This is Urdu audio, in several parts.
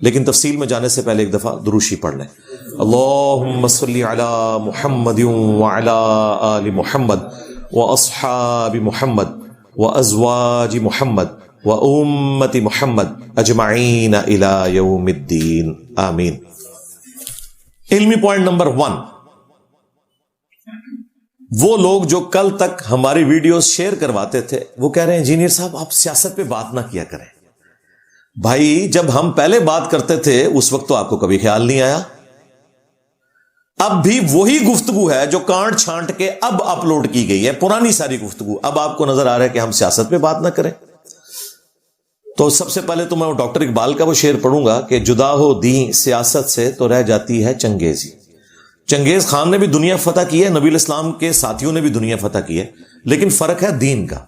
لیکن تفصیل میں جانے سے پہلے ایک دفعہ دروشی پڑھ لیں. اللہم صلی علی محمد وعلی آل محمد واصحاب محمد وازواج محمد وامت محمد اجمعین الی یوم الدین آمین. علمی پوائنٹ نمبر 1، وہ لوگ جو کل تک ہماری ویڈیوز شیئر کرواتے تھے وہ کہہ رہے ہیں انجینئر صاحب آپ سیاست پہ بات نہ کیا کریں. بھائی جب ہم پہلے بات کرتے تھے اس وقت تو آپ کو کبھی خیال نہیں آیا. اب بھی وہی گفتگو ہے جو کانٹ چھانٹ کے اب اپلوڈ کی گئی ہے، پرانی ساری گفتگو. اب آپ کو نظر آ رہا ہے کہ ہم سیاست پہ بات نہ کریں. تو سب سے پہلے تو میں ڈاکٹر اقبال کا وہ شعر پڑھوں گا کہ جدا ہو دین سیاست سے تو رہ جاتی ہے چنگیزی. چنگیز خان نے بھی دنیا فتح کی ہے، نبی الاسلام کے ساتھیوں نے بھی دنیا فتح کی ہے، لیکن فرق ہے دین کا.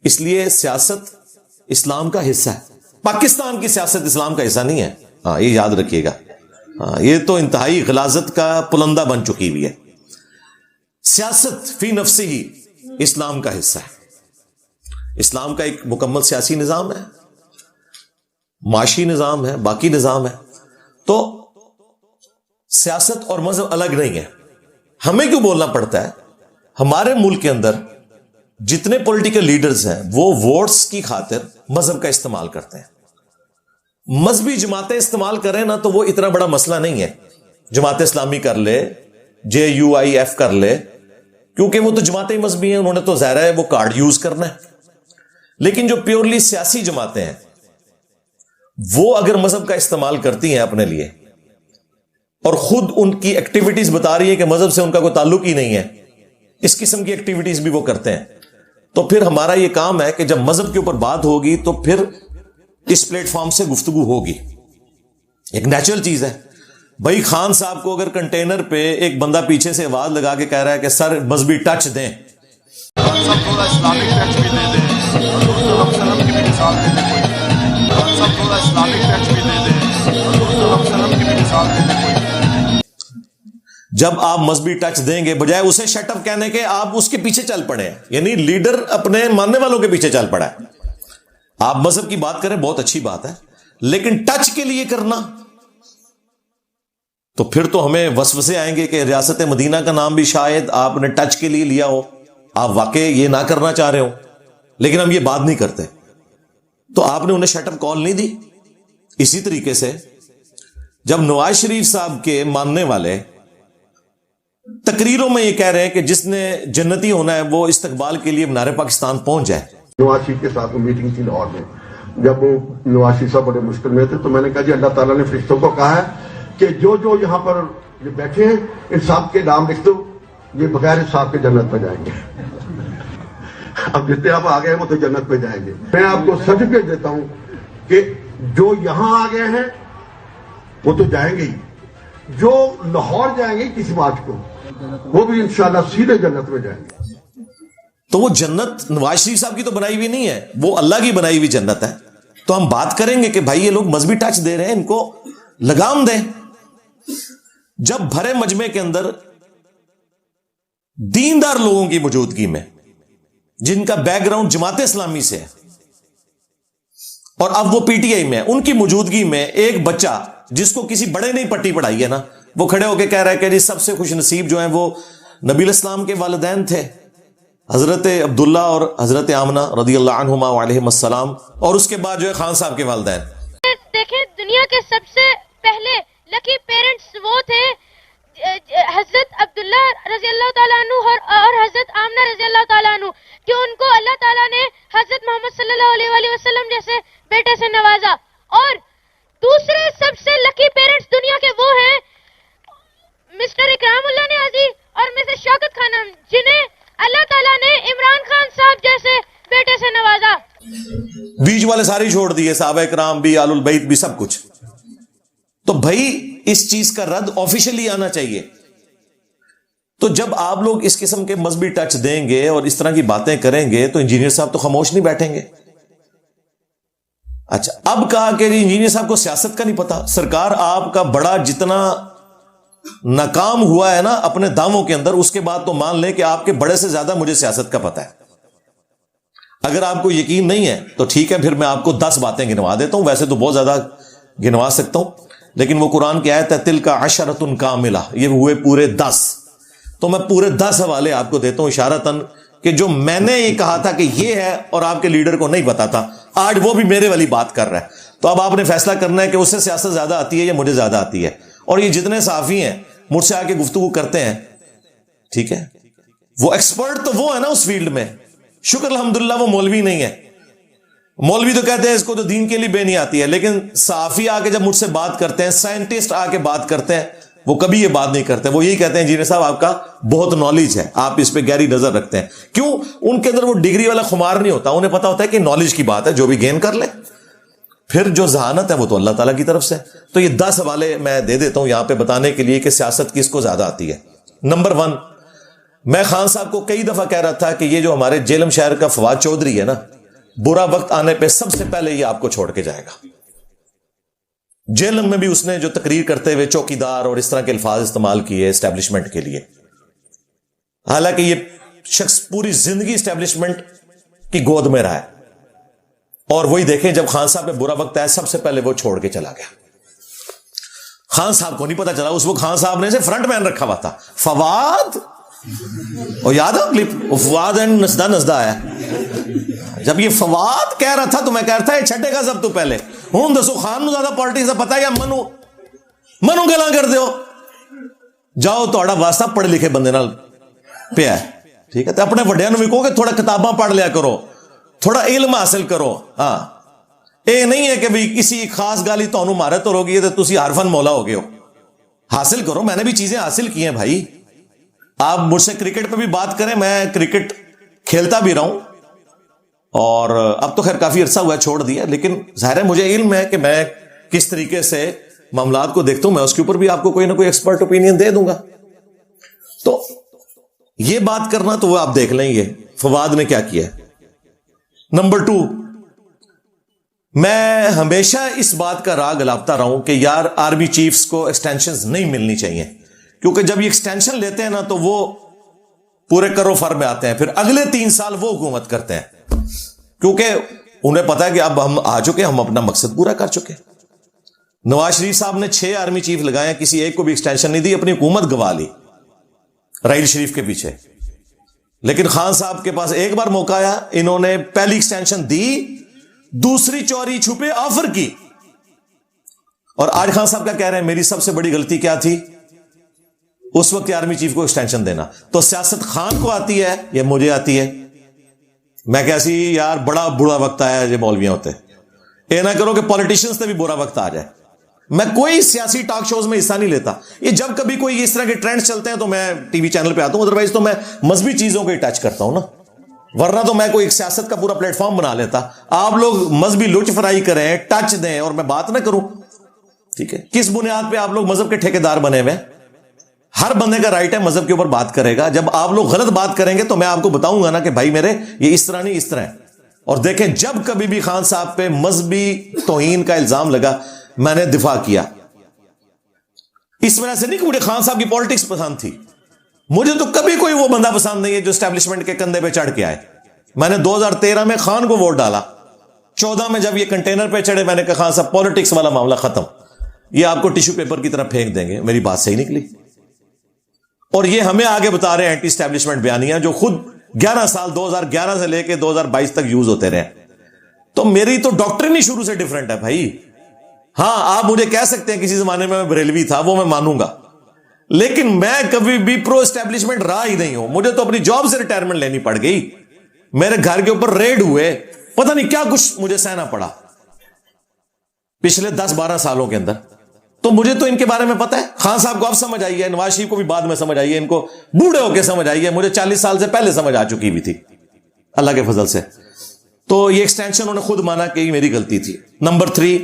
اس لیے سیاست اسلام کا حصہ ہے. پاکستان کی سیاست اسلام کا حصہ نہیں ہے، ہاں یہ یاد رکھیے گا. ہاں یہ تو انتہائی غلاظت کا پلندہ بن چکی ہوئی ہے. سیاست فی نفسی ہی اسلام کا حصہ ہے. اسلام کا ایک مکمل سیاسی نظام ہے، معاشی نظام ہے، باقی نظام ہے. تو سیاست اور مذہب الگ نہیں ہے. ہمیں کیوں بولنا پڑتا ہے؟ ہمارے ملک کے اندر جتنے پولیٹیکل لیڈرز ہیں وہ ووٹس کی خاطر مذہب کا استعمال کرتے ہیں. مذہبی جماعتیں استعمال کریں نا تو وہ اتنا بڑا مسئلہ نہیں ہے. جماعت اسلامی کر لے، JUIF کر لے، کیونکہ وہ تو جماعتیں مذہبی ہیں، انہوں نے تو ظاہر ہے وہ کارڈ یوز کرنا ہے. لیکن جو پیورلی سیاسی جماعتیں ہیں وہ اگر مذہب کا استعمال کرتی ہیں اپنے لیے اور خود ان کی ایکٹیویٹیز بتا رہی ہے کہ مذہب سے ان کا کوئی تعلق ہی نہیں ہے، اس قسم کی ایکٹیویٹیز بھی وہ کرتے ہیں، تو پھر ہمارا یہ کام ہے کہ جب مذہب کے اوپر بات ہوگی تو پھر اس پلیٹ فارم سے گفتگو ہوگی. ایک نیچرل چیز ہے. بھائی خان صاحب کو اگر کنٹینر پہ ایک بندہ پیچھے سے آواز لگا کے کہہ رہا ہے کہ سر مذہبی ٹچ دیں، سب تھوڑا اسلامک ٹچ بھی دے دیں، حضور صلی اللہ علیہ وسلم کی بھی مثال دے دیں کوئی، سب تھوڑا اسلامک ٹچ بھی دے دیں، حضور صلی اللہ علیہ وسلم کی بھی مثال دے دیں کوئی. جب آپ مذہبی ٹچ دیں گے بجائے اسے شٹ اپ کہنے کے آپ اس کے پیچھے چل پڑے ہیں. یعنی لیڈر اپنے ماننے والوں کے پیچھے چل پڑا ہے. آپ مذہب کی بات کریں بہت اچھی بات ہے، لیکن ٹچ کے لیے کرنا تو پھر تو ہمیں وسوسے آئیں گے کہ ریاست مدینہ کا نام بھی شاید آپ نے ٹچ کے لیے لیا ہو، آپ واقعی یہ نہ کرنا چاہ رہے ہو، لیکن ہم یہ بات نہیں کرتے. تو آپ نے انہیں شٹ اپ کال نہیں دی. اسی طریقے سے جب نواز شریف صاحب کے ماننے والے تقریروں میں یہ کہہ رہے ہیں کہ جس نے جنتی ہونا ہے وہ استقبال کے لیے منار پاکستان پہنچ جائے. نواز شریف کے ساتھ میٹنگ تھی لاہور میں، جب وہ نواز شریف صاحب بڑے مشکل میں تھے تو میں نے کہا جی اللہ تعالیٰ نے فرشتوں کو کہا ہے کہ جو یہاں پر بیٹھے ہیں ان سب کے نام لکھ دو، یہ بغیر حساب کے جنت پہ جائیں گے. اب جتنے آپ آ گئے ہیں وہ تو جنت پہ جائیں گے. میں آپ کو سرٹیفکیٹ دیتا ہوں کہ جو یہاں آ گئے ہیں وہ تو جائیں گے ہی، جو لاہور جائیں گے کسی مارچ کو وہ بھی انشاءاللہ سیدھے جنت میں جائیں گے. تو وہ جنت نواز شریف صاحب کی تو بنائی ہوئی نہیں ہے، وہ اللہ کی بنائی ہوئی جنت ہے. تو ہم بات کریں گے کہ بھائی یہ لوگ مذہبی ٹچ دے رہے ہیں، ان کو لگام دیں. جب بھرے مجمع کے اندر دیندار لوگوں کی موجودگی میں جن کا بیک گراؤنڈ جماعت اسلامی سے ہے اور اب وہ PTI میں ہے، ان کی موجودگی میں ایک بچہ جس کو کسی بڑے نے پٹی پڑھائی ہے نا، وہ کھڑے ہو کے کہہ رہا ہے کہ جی سب سے خوش نصیب جو ہیں وہ نبی الاسلام کے والدین تھے، حضرت عبداللہ اور حضرت آمنہ رضی اللہ عنہما وعلیہم السلام، اور اس کے بعد جو ہے خان صاحب کے والدین. دیکھیں دنیا کے سب سے پہلے لکی پیرنٹس وہ تھے حضرت عبداللہ رضی اللہ تعالیٰ عنہ اور حضرت آمنہ رضی اللہ تعالیٰ عنہ، کہ ان کو اللہ تعالیٰ نے حضرت محمد صلی اللہ علیہ وآلہ وسلم جیسے بیٹے سے نوازا. اور دوسرے سب سے لکی پیرنٹس دنیا کے وہ ہیں مسٹر اکرام اللہ نیازی اور مسز شوکت خانم، جنہیں اللہ تعالیٰ نے عمران خان صاحب جیسے بیٹے سے نوازا. بیچ والے سارے چھوڑ دیے، صحابہ کرام بھی، آل البیت بھی، سب کچھ. تو بھائی اس چیز کا رد آفیشلی آنا چاہیے. تو جب آپ لوگ اس قسم کے مذہبی ٹچ دیں گے اور اس طرح کی باتیں کریں گے تو انجینئر صاحب تو خاموش نہیں بیٹھیں گے. اچھا اب کہا کہ انجینئر صاحب کو سیاست کا نہیں پتا. سرکار آپ کا بڑا جتنا ناکام ہوا ہے نا اپنے دعووں کے اندر، اس کے بعد تو مان لیں کہ آپ کے بڑے سے زیادہ مجھے سیاست کا پتا ہے. اگر آپ کو یقین نہیں ہے تو ٹھیک ہے، پھر میں آپ کو 10 باتیں گنوا دیتا ہوں. ویسے تو بہت زیادہ گنوا سکتا ہوں, لیکن وہ قرآن کی آیت ہے تل کا عشرۃ کاملہ, یہ ہوئے پورے 10. تو میں پورے 10 حوالے آپ کو دیتا ہوں اشارتاً کہ جو میں نے یہ کہا تھا کہ یہ ہے اور آپ کے لیڈر کو نہیں پتا تھا, آج وہ بھی میرے والی بات کر رہا ہے. تو اب آپ نے فیصلہ کرنا ہے کہ اس سے سیاست زیادہ آتی ہے یا مجھے زیادہ آتی ہے. اور یہ جتنے صحافی ہیں مجھ سے آ کے گفتگو کرتے ہیں, ٹھیک ہے, وہ ایکسپرٹ تو وہ ہے نا اس فیلڈ میں, شکر الحمدللہ وہ مولوی نہیں ہے. مولوی تو کہتے ہیں اس کو تو دین کے لیے بے نہیں آتی ہے, لیکن صحافی آ کے جب مجھ سے بات کرتے ہیں, سائنٹسٹ آ کے بات کرتے ہیں, وہ کبھی یہ بات نہیں کرتے. وہ یہی کہتے ہیں انجینئر صاحب آپ کا بہت نالج ہے, آپ اس پہ گہری نظر رکھتے ہیں. کیوں؟ ان کے اندر وہ ڈگری والا خمار نہیں ہوتا, انہیں پتا ہوتا ہے کہ نالج کی بات ہے, جو بھی گین کر لے. پھر جو ذہانت ہے وہ تو اللہ تعالیٰ کی طرف سے. تو یہ 10 حوالے میں دے دیتا ہوں یہاں پہ بتانے کے لیے کہ سیاست کس کو زیادہ آتی ہے. نمبر 1, میں خان صاحب کو کئی دفعہ کہہ رہا تھا کہ یہ جو ہمارے جیلم شہر کا فواد چودھری ہے نا, برا وقت آنے پہ سب سے پہلے یہ آپ کو چھوڑ کے جائے گا. جیلم میں بھی اس نے جو تقریر کرتے ہوئے چوکیدار اور اس طرح کے الفاظ استعمال کیے اسٹیبلشمنٹ کے لیے, حالانکہ یہ شخص پوری زندگی اسٹیبلشمنٹ کی گود میں رہا ہے. اور وہی دیکھیں جب خان صاحب پہ برا وقت آیا سب سے پہلے وہ چھوڑ کے چلا گیا. خان صاحب کو نہیں پتا چلا, اس وقت خان صاحب نے اسے فرنٹ مین رکھا ہوا تھا. فواد, اور یاد ہے کلپ, فواد اینڈ نسدہ نسدہ آیا. جب یہ فواد کہہ رہا تھا تو میں کہہ رہا تھا یہ چھٹے گا سب تو پہلے ہوں دسو خان نو زیادہ پالیٹکس کا پتا ہے یا منو گلاں کر دیو. جاؤ تہاڈا واسطہ پڑھے لکھے بندے نال پیا ہے, ٹھیک ہے, تو اپنے وڈیاں نو بھی کہو کہ تھوڑا کتاباں پڑھ لیا کرو, تھوڑا علم حاصل کرو. ہاں, اے نہیں ہے کہ بھئی کسی خاص گالی تانوں مارے تو روگی تو تسی حرفن مولا ہو گئے ہو. حاصل کرو, میں نے بھی چیزیں حاصل کی ہیں بھائی. آپ مجھ سے کرکٹ پہ بھی بات کریں, میں کرکٹ کھیلتا بھی رہا ہوں, اور اب تو خیر کافی عرصہ ہوا ہے چھوڑ دیا, لیکن ظاہر ہے مجھے علم ہے کہ میں کس طریقے سے معاملات کو دیکھتا ہوں. میں اس کے اوپر بھی آپ کو کوئی نہ کوئی ایکسپرٹ اوپینین دے دوں گا. تو یہ بات کرنا تو وہ آپ دیکھ لیں گے فواد نے کیا کیا. نمبر 2, میں ہمیشہ اس بات کا راگ الاپتا رہا ہوں کہ یار آرمی چیفز کو ایکسٹینشنز نہیں ملنی چاہیے, کیونکہ جب یہ ایکسٹینشن لیتے ہیں نا تو وہ پورے کرو فر میں آتے ہیں, پھر اگلے 3 سال وہ حکومت کرتے ہیں, کیونکہ انہیں پتا ہے کہ اب ہم آ چکے, ہم اپنا مقصد پورا کر چکے. نواز شریف صاحب نے 6 آرمی چیف لگائے, کسی ایک کو بھی ایکسٹینشن نہیں دی, اپنی حکومت گوا لی راحیل شریف کے پیچھے. لیکن خان صاحب کے پاس ایک بار موقع آیا, انہوں نے پہلی ایکسٹینشن دی, دوسری چوری چھپے آفر کی, اور آج خان صاحب کیا کہہ رہے ہیں میری سب سے بڑی غلطی کیا تھی, اس وقت آرمی چیف کو ایکسٹینشن دینا. تو سیاست خان کو آتی ہے یا مجھے آتی ہے؟ میں کیسی یار بڑا برا وقت آیا ہے, یہ مولویاں ہوتے اے نہ کرو کہ پولیٹیشنز سے بھی برا وقت آ جائے. میں کوئی سیاسی ٹاک شوز میں حصہ نہیں لیتا, یہ جب کبھی کوئی اس طرح کے ٹرینڈ چلتے ہیں تو میں ٹی وی چینل پہ آتا ہوں, ادروائز تو میں مذہبی چیزوں کو ہی ٹچ کرتا ہوں نا, ورنہ تو میں کوئی ایک سیاست کا پورا پلیٹ فارم بنا لیتا. آپ لوگ مذہبی لچ فرائی کریں, ٹچ دیں, اور میں بات نہ کروں, ٹھیک ہے. کس بنیاد پہ آپ لوگ مذہب کے ٹھیکیدار بنے ہوئے؟ ہر بندے کا رائٹ ہے مذہب کے اوپر بات کرے گا. جب آپ لوگ غلط بات کریں گے تو میں آپ کو بتاؤں گا نا کہ بھائی میرے یہ اس طرح نہیں اس طرح ہے. اور دیکھیں جب کبھی بھی خان صاحب پہ مذہبی توہین کا الزام لگا میں نے دفاع کیا. اس وجہ سے نہیں کہ مجھے خان صاحب کی پالیٹکس پسند تھی, مجھے تو کبھی کوئی وہ بندہ پسند نہیں ہے جو اسٹیبلشمنٹ کے کندھے پہ چڑھ کے آئے. میں نے 2013 میں خان کو ووٹ ڈالا, 14 میں جب یہ کنٹینر پہ چڑھے میں نے کہا خان صاحب پالیٹکس والا معاملہ ختم, یہ آپ کو ٹیشو پیپر کی طرح پھینک دیں گے. میری بات صحیح نکلی. اور یہ ہمیں آگے بتا رہے ہیں اینٹی اسٹیبلشمنٹ بیانیاں جو خود 11 سال 2011 سے لے کے 2022 تک یوز ہوتے رہے. تو میری تو ڈاکٹرن ہی شروع سے ڈیفرنٹ ہے بھائی. ہاں آپ مجھے کہہ سکتے ہیں کسی زمانے میں بریلوی تھا, وہ میں مانوں گا, لیکن میں کبھی بھی پرو اسٹیبلشمنٹ رہا ہی نہیں ہوں. مجھے تو اپنی جاب سے ریٹائرمنٹ لینی پڑ گئی, میرے گھر کے اوپر ریڈ ہوئے, پتہ نہیں کیا کچھ مجھے سہنا پڑا پچھلے 10-12 سالوں کے اندر. تو مجھے تو ان کے بارے میں پتا ہے. خان صاحب کو اب سمجھ آئی ہے, نواز شریف کو بھی بعد میں سمجھ آئی ہے, ان کو بوڑھے ہو کے سمجھ آئی ہے, مجھے 40 سال سے پہلے سمجھ آ چکی بھی تھی اللہ کے فضل سے. تو یہ ایکسٹینشن انہوں نے خود مانا کہ یہ میری غلطی تھی. نمبر 3,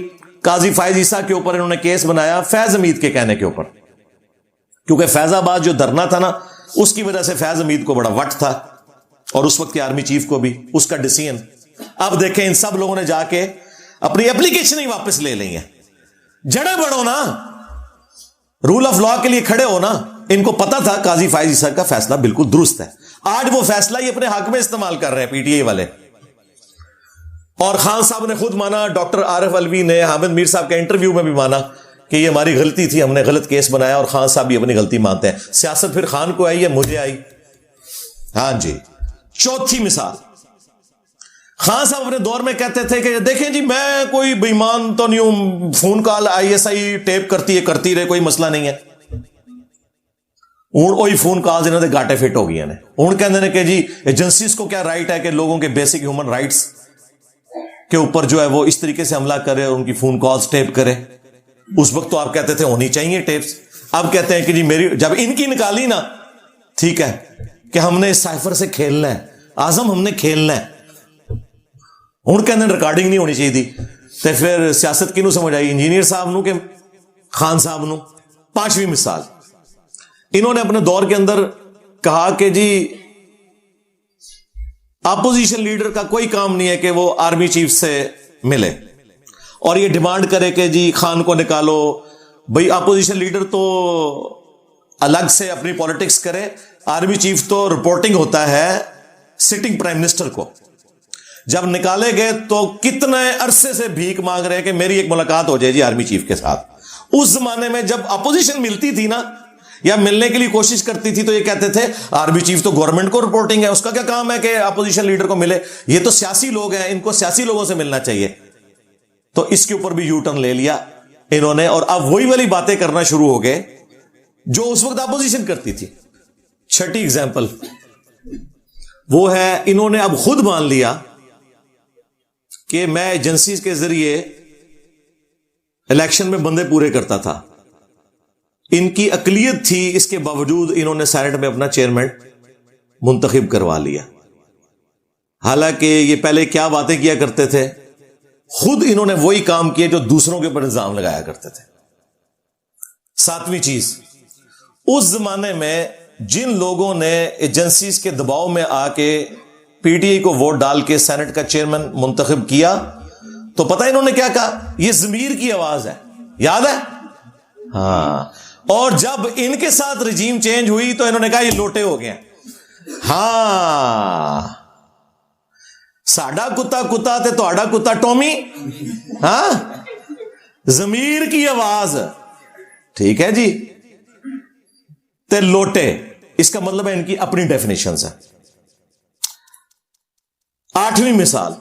قاضی فائز عیسیٰ کے اوپر انہوں نے کیس بنایا فیض حمید کے کہنے کے اوپر, کیونکہ فیض آباد جو دھرنا تھا نا اس کی وجہ سے فیض حمید کو بڑا وٹ تھا, اور اس وقت کے آرمی چیف کو بھی اس کا ڈیسیژن. اب دیکھیں ان سب لوگوں نے جا کے اپنی اپلیکیشن ہی واپس لے لی ہیں. جڑے بڑھو نا, رول آف لا کے لیے کھڑے ہو نا. ان کو پتا تھا قاضی فائز عیسیٰ کا فیصلہ بالکل درست ہے, آج وہ فیصلہ ہی اپنے حق میں استعمال کر رہے ہیں پی ٹی آئی والے. اور خان صاحب نے خود مانا, ڈاکٹر عارف علوی نے حامد میر صاحب کے انٹرویو میں بھی مانا کہ یہ ہماری غلطی تھی, ہم نے غلط کیس بنایا, اور خان صاحب بھی اپنی غلطی مانتے ہیں. سیاست پھر خان کو آئی ہے, مجھے آئی. ہاں جی. چوتھی مثال, خان صاحب اپنے دور میں کہتے تھے کہ دیکھیں جی میں کوئی بے ایمان تو نہیں ہوں, فون کال ISI ٹیپ کرتی رہے, کوئی مسئلہ نہیں ہے. ہوں وہی فون کال انہوں نے گاٹے فٹ ہو گئی نے. ہوں کہتے ہیں کہ جی ایجنسیز کو کیا رائٹ ہے کہ لوگوں کے بیسک ہیومن رائٹس کے اوپر جو ہے وہ اس طریقے سے حملہ کرے اور ان کی فون کالز ٹیپ کرے. اس وقت تو آپ کہتے تھے ہونی چاہیے ٹیپس. اب کہتے ہیں کہ جی میری جب ان کی نکالی نا, ٹھیک ہے کہ ہم نے اس سائفر سے کھیلنا ہے, اعظم ہم نے کھیلنا ہے. ہوں کہتے ہیں ریکارڈنگ نہیں ہونی چاہیے تھی. تو پھر سیاست کنوں سمجھ آئی, انجینئر صاحب نو کہ خان صاحب نو. پانچویں مثال, انہوں نے اپنے دور کے اندر کہا کہ جی اپوزیشن لیڈر کا کوئی کام نہیں ہے کہ وہ آرمی چیف سے ملے اور یہ ڈیمانڈ کرے کہ جی خان کو نکالو. بھئی اپوزیشن لیڈر تو الگ سے اپنی پالیٹکس کرے, آرمی چیف تو رپورٹنگ ہوتا ہے سٹنگ پرائم منسٹر کو. جب نکالے گئے تو کتنے عرصے سے بھیک مانگ رہے ہیں کہ میری ایک ملاقات ہو جائے جی آرمی چیف کے ساتھ. اس زمانے میں جب اپوزیشن ملتی تھی نا یا ملنے کے لیے کوشش کرتی تھی تو یہ کہتے تھے آرمی چیف تو گورنمنٹ کو رپورٹنگ ہے, اس کا کیا کام ہے کہ اپوزیشن لیڈر کو ملے, یہ تو سیاسی لوگ ہیں, ان کو سیاسی لوگوں سے ملنا چاہیے. تو اس کے اوپر بھی یو ٹرن لے لیا انہوں نے, اور اب وہی والی باتیں کرنا شروع ہو گئے جو اس وقت اپوزیشن کرتی تھی. چھٹی ایگزامپل وہ ہے, انہوں نے اب خود مان لیا کہ میں ایجنسیز کے ذریعے الیکشن میں بندے پورے کرتا تھا. ان کی اقلیت تھی, اس کے باوجود انہوں نے سینٹ میں اپنا چیئرمین منتخب کروا لیا. حالانکہ یہ پہلے کیا باتیں کیا کرتے تھے, خود انہوں نے وہی کام کیے جو دوسروں کے اوپر الزام لگایا کرتے تھے. ساتویں چیز, اس زمانے میں جن لوگوں نے ایجنسیز کے دباؤ میں آ کے PTI کو ووٹ ڈال کے سینٹ کا چیئرمین منتخب کیا, تو پتہ انہوں نے کیا کہا, یہ ضمیر کی آواز ہے, یاد ہے؟ ہاں. اور جب ان کے ساتھ رجیم چینج ہوئی تو انہوں نے کہا یہ لوٹے ہو گئے. ہاں, ساڈا کتا کتا تے تہاڈا کتا ٹومی. ہاں, ضمیر کی آواز, ٹھیک ہے جی, تے لوٹے, اس کا مطلب ہے ان کی اپنی ڈیفینیشنز ہیں. آٹھویں مثال,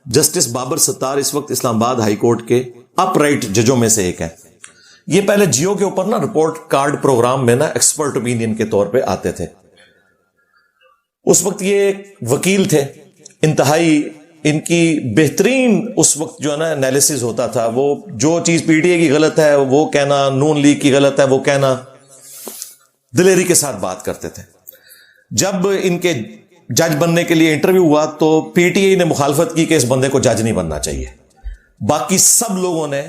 جسٹس بابر ستار اس وقت اسلام آباد ہائی کورٹ کے اپ رائٹ ججوں میں سے ایک ہے. یہ پہلے جیو کے اوپر نا رپورٹ کارڈ پروگرام میں نا ایکسپرٹ اوپینین کے طور پہ آتے تھے. اس وقت یہ ایک وکیل تھے, انتہائی ان کی بہترین اس وقت جو ہے نا انالیسز ہوتا تھا. وہ جو چیز PTI کی غلط ہے وہ کہنا, نون لیگ کی غلط ہے وہ کہنا, دلیری کے ساتھ بات کرتے تھے. جب ان کے جج بننے کے لیے انٹرویو ہوا تو PTI نے مخالفت کی کہ اس بندے کو جج نہیں بننا چاہیے. باقی سب لوگوں نے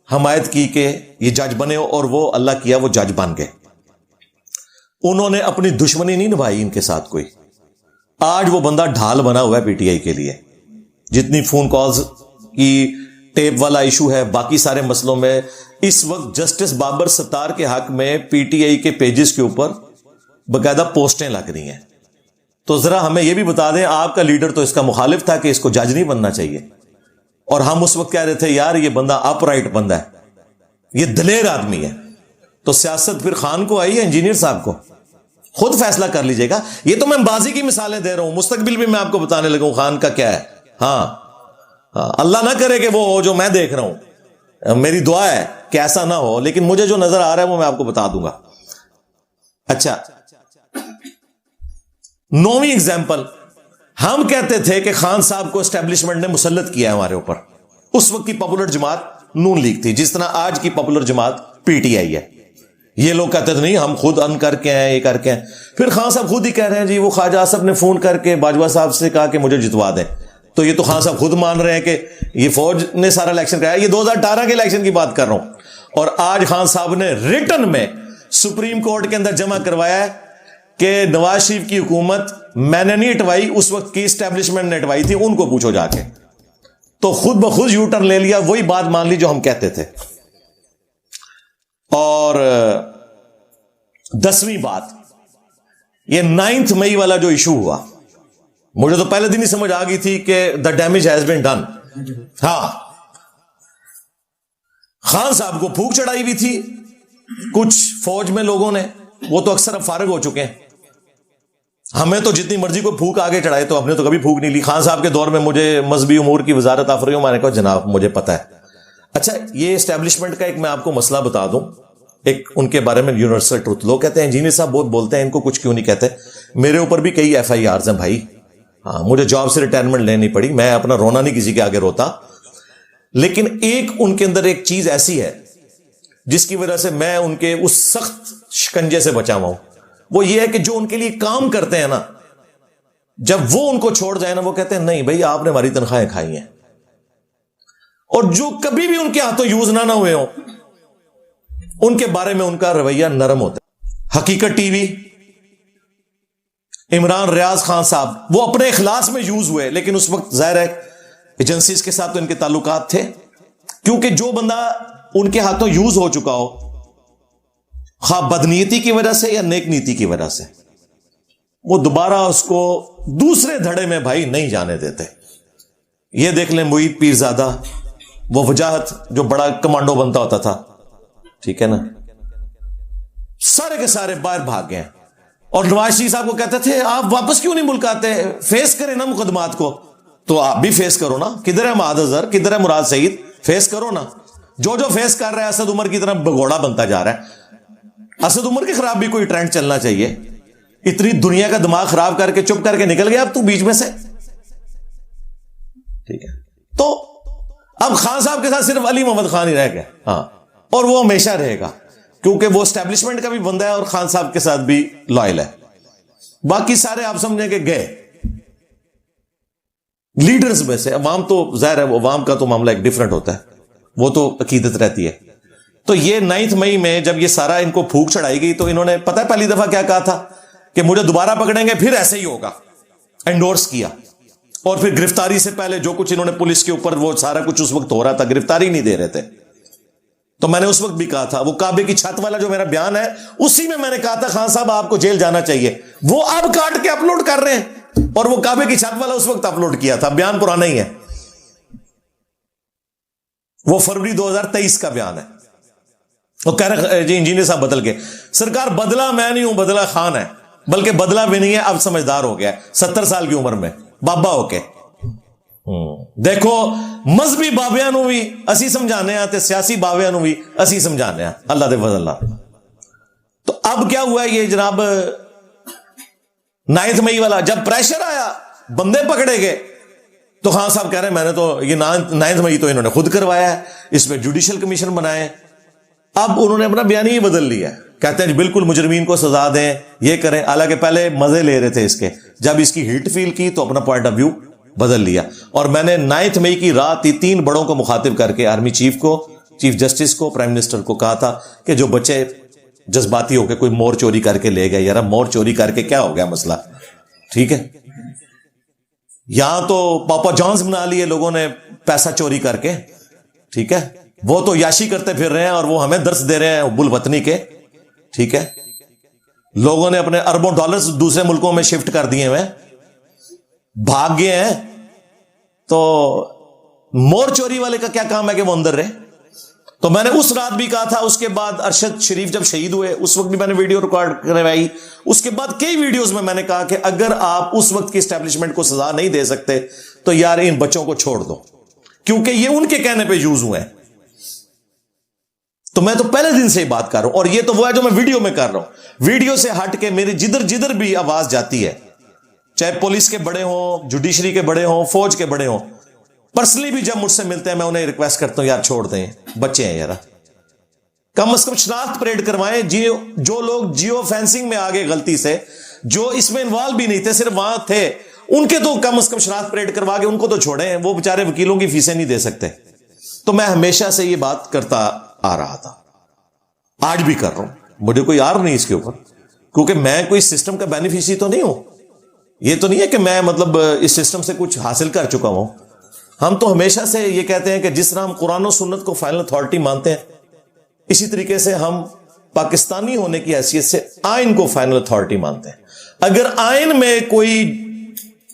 حمایت کی کہ یہ جج بنے, اور وہ اللہ کیا وہ جج بن گئے. انہوں نے اپنی دشمنی نہیں نبھائی ان کے ساتھ کوئی. آج وہ بندہ ڈھال بنا ہوا ہے PTI کے لیے. جتنی فون کالز کی ٹیپ والا ایشو ہے, باقی سارے مسئلوں میں اس وقت جسٹس بابر ستار کے حق میں PTI کے پیجز کے اوپر باقاعدہ پوسٹیں لگ رہی ہیں. تو ذرا ہمیں یہ بھی بتا دیں, آپ کا لیڈر تو اس کا مخالف تھا کہ اس کو جج نہیں بننا چاہیے, اور ہم اس وقت کہہ رہے تھے یار یہ بندہ اپ رائٹ بندہ ہے, یہ دلیر آدمی ہے. تو سیاست پھر خان کو آئی ہے انجینئر صاحب کو؟ خود فیصلہ کر لیجئے گا. یہ تو میں بازی کی مثالیں دے رہا ہوں, مستقبل بھی میں آپ کو بتانے لگا ہوں خان کا کیا ہے. ہاں, اللہ نہ کرے کہ وہ ہو جو میں دیکھ رہا ہوں, میری دعا ہے کہ ایسا نہ ہو, لیکن مجھے جو نظر آ رہا ہے وہ میں آپ کو بتا دوں گا. اچھا, 9ویں ایگزامپل, ہم کہتے تھے کہ خان صاحب کو اسٹیبلشمنٹ نے مسلط کیا ہے ہمارے اوپر. اس وقت کی پاپولر جماعت نون لیگ تھی, جس طرح آج کی پاپولر جماعت PTI ہے. یہ لوگ کہتے تھے نہیں ہم خود ان کر کے ہیں, یہ کر کے ہیں. پھر خان صاحب خود ہی کہہ رہے ہیں جی وہ خواجہ آصف نے فون کر کے باجوہ صاحب سے کہا کہ مجھے جتوا دیں. تو یہ تو خان صاحب خود مان رہے ہیں کہ یہ فوج نے سارا الیکشن کرایا. یہ 2018 کے الیکشن کی بات کر رہا ہوں, اور آج خان صاحب نے ریٹن میں سپریم کورٹ کے اندر جمع کروایا ہے کہ نواز شریف کی حکومت میں نے نہیں ہٹوائی, اس وقت کی اسٹیبلشمنٹ نے ہٹوائی تھی, ان کو پوچھو جا کے. تو خود بخود یو ٹرن لے لیا, وہی بات مان لی جو ہم کہتے تھے. اور 10ویں بات, یہ 9 مئی والا جو ایشو ہوا, مجھے تو پہلے دن ہی سمجھ آ گئی تھی کہ the damage has been done. ہاں خان صاحب کو پھونک چڑھائی ہوئی تھی کچھ فوج میں لوگوں نے, وہ تو اکثر اب فارغ ہو چکے ہیں. ہمیں تو جتنی مرضی کو پھونک آگے چڑھائے تو ہم نے تو کبھی پھونک نہیں لی. خان صاحب کے دور میں مجھے مذہبی امور کی وزارت آفر میں نے کہا جناب مجھے پتا ہے. اچھا یہ اسٹیبلشمنٹ کا ایک میں آپ کو مسئلہ بتا دوں, ایک ان کے بارے میں یونیورسل ٹروتھ. لوگ کہتے ہیں انجینئر صاحب بہت بولتے ہیں, ان کو کچھ کیوں نہیں کہتے. میرے اوپر بھی کئی FIRs ہیں بھائی. ہاں مجھے جاب سے ریٹائرمنٹ لینی پڑی, میں اپنا رونا نہیں کسی کے آگے روتا, لیکن ایک ان کے اندر ایک چیز ایسی ہے جس کی وجہ سے میں ان کے اس سخت شکنجے سے بچا ہوا ہوں. وہ یہ ہے کہ جو ان کے لیے کام کرتے ہیں نا, جب وہ ان کو چھوڑ جائے نا, وہ کہتے ہیں نہیں بھائی آپ نے ہماری تنخواہیں کھائی ہیں. اور جو کبھی بھی ان کے ہاتھوں یوز نہ ہوئے ہوں ان کے بارے میں ان کا رویہ نرم ہوتا ہے. حقیقت ٹی وی, عمران ریاض خان صاحب, وہ اپنے اخلاص میں یوز ہوئے, لیکن اس وقت ظاہر ہے ایجنسیز کے ساتھ تو ان کے تعلقات تھے, کیونکہ جو بندہ ان کے ہاتھوں یوز ہو چکا ہو, خواہ بدنیتی کی وجہ سے یا نیک نیتی کی وجہ سے, وہ دوبارہ اس کو دوسرے دھڑے میں بھائی نہیں جانے دیتے. یہ دیکھ لیں معید پیرزادہ, وہ وجاہت جو بڑا کمانڈو بنتا ہوتا تھا, ٹھیک ہے نا, سارے کے سارے باہر بھاگ گئے. اور نواز شریف صاحب کو کہتے تھے آپ واپس کیوں نہیں ملک آتے, فیس کریں نا مقدمات کو. تو آپ بھی فیس کرو نا, کدھر ہے معاذ اظہر, کدھر ہے مراد سعید, فیس کرو نا. جو فیس کر رہا ہے اسد عمر کی طرح بگوڑا بنتا جا رہا ہے. اسد عمر کے خلاف بھی کوئی ٹرینڈ چلنا چاہیے. اتنی دنیا کا دماغ خراب کر کے چپ کر کے نکل گیا اب تو بیچ میں سے, ٹھیک ہے. تو اب خان صاحب کے ساتھ صرف علی محمد خان ہی رہ گیا, ہاں, اور وہ ہمیشہ رہے گا کیونکہ وہ اسٹیبلشمنٹ کا بھی بندہ ہے اور خان صاحب کے ساتھ بھی لائل ہے. باقی سارے آپ سمجھیں کہ گئے لیڈرز میں سے. عوام تو ظاہر ہے, وہ عوام کا تو معاملہ ایک ڈیفرنٹ ہوتا ہے, وہ تو عقیدت رہتی ہے. تو یہ 9 مئی میں جب یہ سارا ان کو پھونک چڑھائی گئی تو انہوں نے پتہ ہے پہلی دفعہ کیا کہا تھا کہ مجھے دوبارہ پکڑیں گے پھر ایسے ہی ہوگا, انڈورس کیا. اور پھر گرفتاری سے پہلے جو کچھ انہوں نے پولیس کے اوپر وہ سارا کچھ اس وقت ہو رہا تھا, گرفتاری نہیں دے رہے تھے. تو میں نے اس وقت بھی کہا تھا, وہ کعبے کی چھت والا جو میرا بیان ہے اسی میں نے کہا تھا خان صاحب آپ کو جیل جانا چاہیے. وہ اب کاٹ کے اپلوڈ کر رہے ہیں, اور وہ کعبے کی چھت والا اس وقت اپلوڈ کیا تھا, بیان پرانا ہی ہے, وہ فروری 2023 کا بیان ہے. وہ کہہ رہے جی انجینئر صاحب بدل گئے. سرکار بدلا میں نہیں ہوں, بدلا خان ہے, بلکہ بدلا بھی نہیں ہے, اب سمجھدار ہو گیا 70 سال کی عمر میں بابا ہو کے. دیکھو مذہبی بابیاں نو بھی اسی سمجھانے ہیں تے سیاسی بابیاں نو بھی اسی سمجھانے ہیں, اللہ دے فضل اللہ. تو اب کیا ہوا یہ جناب 9 مئی والا, جب پریشر آیا بندے پکڑے گئے تو خان صاحب کہہ رہے ہیں میں نے تو یہ 9 مئی تو انہوں نے خود کروایا ہے, اس میں جوڈیشل کمیشن بنائے. اب انہوں نے اپنا بیان ہی بدل لیا, کہتے ہیں بالکل مجرمین کو سزا دیں, یہ کریں. حالانکہ پہلے مزے لے رہے تھے اس کے, جب اس کی ہیٹ فیل کی تو اپنا پوائنٹ آف ویو بدل لیا. اور میں نے 9 مئی کی رات ہی 3 بڑوں کو مخاطب کر کے آرمی چیف کو, چیف جسٹس کو, پرائم منسٹر کو کہا تھا کہ جو بچے جذباتی ہو کے کوئی مور چوری کر کے لے گئے, یار مور چوری کر کے کیا ہو گیا مسئلہ, ٹھیک ہے. یہاں تو پاپا جانز بنا لیے لوگوں نے پیسہ چوری کر کے, ٹھیک ہے. وہ تو یاشی کرتے پھر رہے ہیں اور وہ ہمیں درس دے رہے ہیں حب الوطنی کے, ٹھیک ہے. لوگوں نے اپنے اربوں ڈالرز دوسرے ملکوں میں شفٹ کر دیے ہوئے, بھاگ گئے ہیں. تو مور چوری والے کا کیا کام ہے کہ وہ اندر رہے. تو میں نے اس رات بھی کہا تھا, اس کے بعد ارشد شریف جب شہید ہوئے اس وقت بھی میں نے ویڈیو ریکارڈ کروائی, اس کے بعد کئی ویڈیوز میں نے کہا کہ اگر آپ اس وقت کی اسٹیبلشمنٹ کو سزا نہیں دے سکتے تو یار ان بچوں کو چھوڑ دو, کیونکہ یہ ان کے کہنے پہ یوز ہوئے ہیں. تو میں تو پہلے دن سے ہی بات کر رہا ہوں, اور یہ تو وہ ہے جو میں ویڈیو میں کر رہا ہوں. ویڈیو سے ہٹ کے میری جدھر بھی آواز جاتی ہے, چاہے پولیس کے بڑے ہوں, جوڈیشری کے بڑے ہوں, فوج کے بڑے ہوں, پرسنلی بھی جب مجھ سے ملتے ہیں میں انہیں ریکویسٹ کرتا ہوں یار چھوڑ دیں, بچے ہیں یار, کم از کم شناخت پریڈ کروائیں. جو لوگ جیو فینسنگ میں آگے غلطی سے, جو اس میں انوالو بھی نہیں تھے, صرف وہاں تھے, ان کے تو کم از کم شناخت پریڈ کروا کے ان کو تو چھوڑیں, وہ بیچارے وکیلوں کی فیسیں نہیں دے سکتے. تو میں ہمیشہ سے یہ بات کرتا آ رہا تھا, آج بھی کر رہا ہوں, مجھے کوئی آر نہیں اس کے اوپر, کیونکہ میں کوئی سسٹم کا بینیفیشری تو نہیں ہوں. یہ تو نہیں ہے کہ میں مطلب اس سسٹم سے کچھ حاصل کر چکا ہوں. ہم تو ہمیشہ سے یہ کہتے ہیں کہ جس طرح ہم قرآن و سنت کو فائنل اتھارٹی مانتے ہیں, اسی طریقے سے ہم پاکستانی ہونے کی حیثیت سے آئین کو فائنل اتھارٹی مانتے ہیں. اگر آئین میں کوئی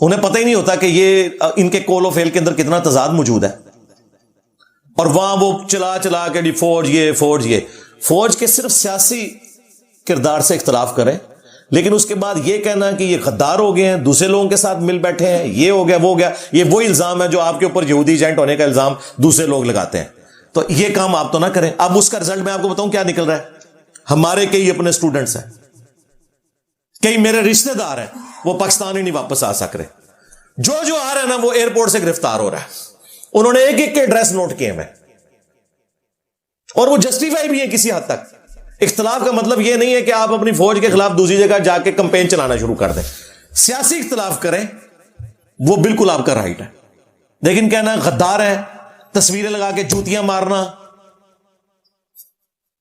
انہیں پتہ ہی نہیں ہوتا کہ یہ ان کے کول و فیل کے اندر کتنا تضاد موجود ہے. اور وہاں وہ چلا کے جی فوج کے صرف سیاسی کردار سے اختلاف کریں، لیکن اس کے بعد یہ کہنا کہ یہ غدار ہو گئے ہیں، دوسرے لوگوں کے ساتھ مل بیٹھے ہیں، یہ ہو گیا وہ ہو گیا، یہ وہی الزام ہے جو آپ کے اوپر یہودی ایجنٹ ہونے کا الزام دوسرے لوگ لگاتے ہیں. تو یہ کام آپ تو نہ کریں. اب اس کا رزلٹ میں آپ کو بتاؤں کیا نکل رہا ہے. ہمارے کئی اپنے اسٹوڈنٹس ہیں، کئی میرے رشتہ دار ہیں، وہ پاکستان ہی نہیں واپس آ سک رہے. جو آ رہا ہے نا وہ ایئرپورٹ سے گرفتار ہو رہا ہے. انہوں نے ایک کے ایڈریس نوٹ کیے ہیں، اور وہ جسٹیفائی بھی ہیں کسی حد تک. اختلاف کا مطلب یہ نہیں ہے کہ آپ اپنی فوج کے خلاف دوسری جگہ جا کے کمپین چلانا شروع کر دیں. سیاسی اختلاف کریں، وہ بالکل آپ کا رائٹ ہے، لیکن کہنا غدار ہے، تصویریں لگا کے جوتیاں مارنا،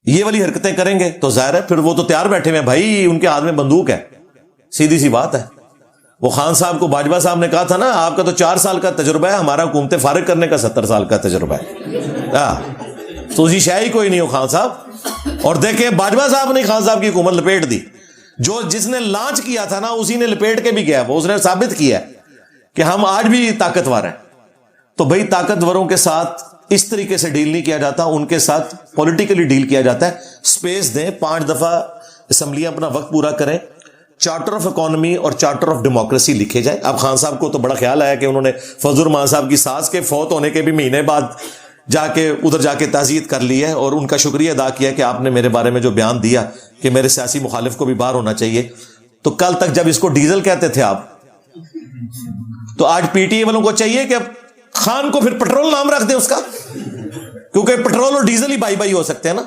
یہ والی حرکتیں کریں گے تو ظاہر ہے پھر وہ تو تیار بیٹھے ہوئے ہیں بھائی، ان کے ہاتھ میں بندوق ہے. سیدھی سی بات ہے. وہ خان صاحب کو باجوہ صاحب نے کہا تھا نا، آپ کا تو 4 سال کا تجربہ ہے، ہمارا حکومت فارغ کرنے کا 70 سال کا تجربہ ہے. تو اسی شاہی کوئی نہیں ہو خان صاحب. اور دیکھیں باجوہ صاحب نے خان صاحب کی حکومت لپیٹ دی. جس نے لانچ کیا تھا نا اسی نے لپیٹ کے بھی گیا. وہ اس نے ثابت کیا کہ ہم آج بھی طاقتور ہیں. تو بھائی طاقتوروں کے ساتھ اس طریقے سے ڈیل نہیں کیا جاتا، ان کے ساتھ پولیٹیکلی ڈیل کیا جاتا ہے. سپیس دیں، 5 دفعہ اسمبلیاں اپنا وقت پورا کریں، چارٹر آف اکانومی اور چارٹر آف ڈیموکریسی لکھے جائے. اب خان صاحب کو تو بڑا خیال آیا کہ انہوں نے فضل الرحمان صاحب کی ساس کے فوت ہونے کے بھی مہینے بعد ادھر جا کے تعزیت کر لی ہے، اور ان کا شکریہ ادا کیا کہ آپ نے میرے بارے میں جو بیان دیا کہ میرے سیاسی مخالف کو بھی باہر ہونا چاہیے. تو کل تک جب اس کو ڈیزل کہتے تھے آپ، تو آج پی ٹی اے والوں کو چاہیے کہ اب خان کو پھر پٹرول نام رکھ دیں اس کا، کیونکہ پٹرول اور ڈیزل ہی بائی ہو سکتے ہیں نا.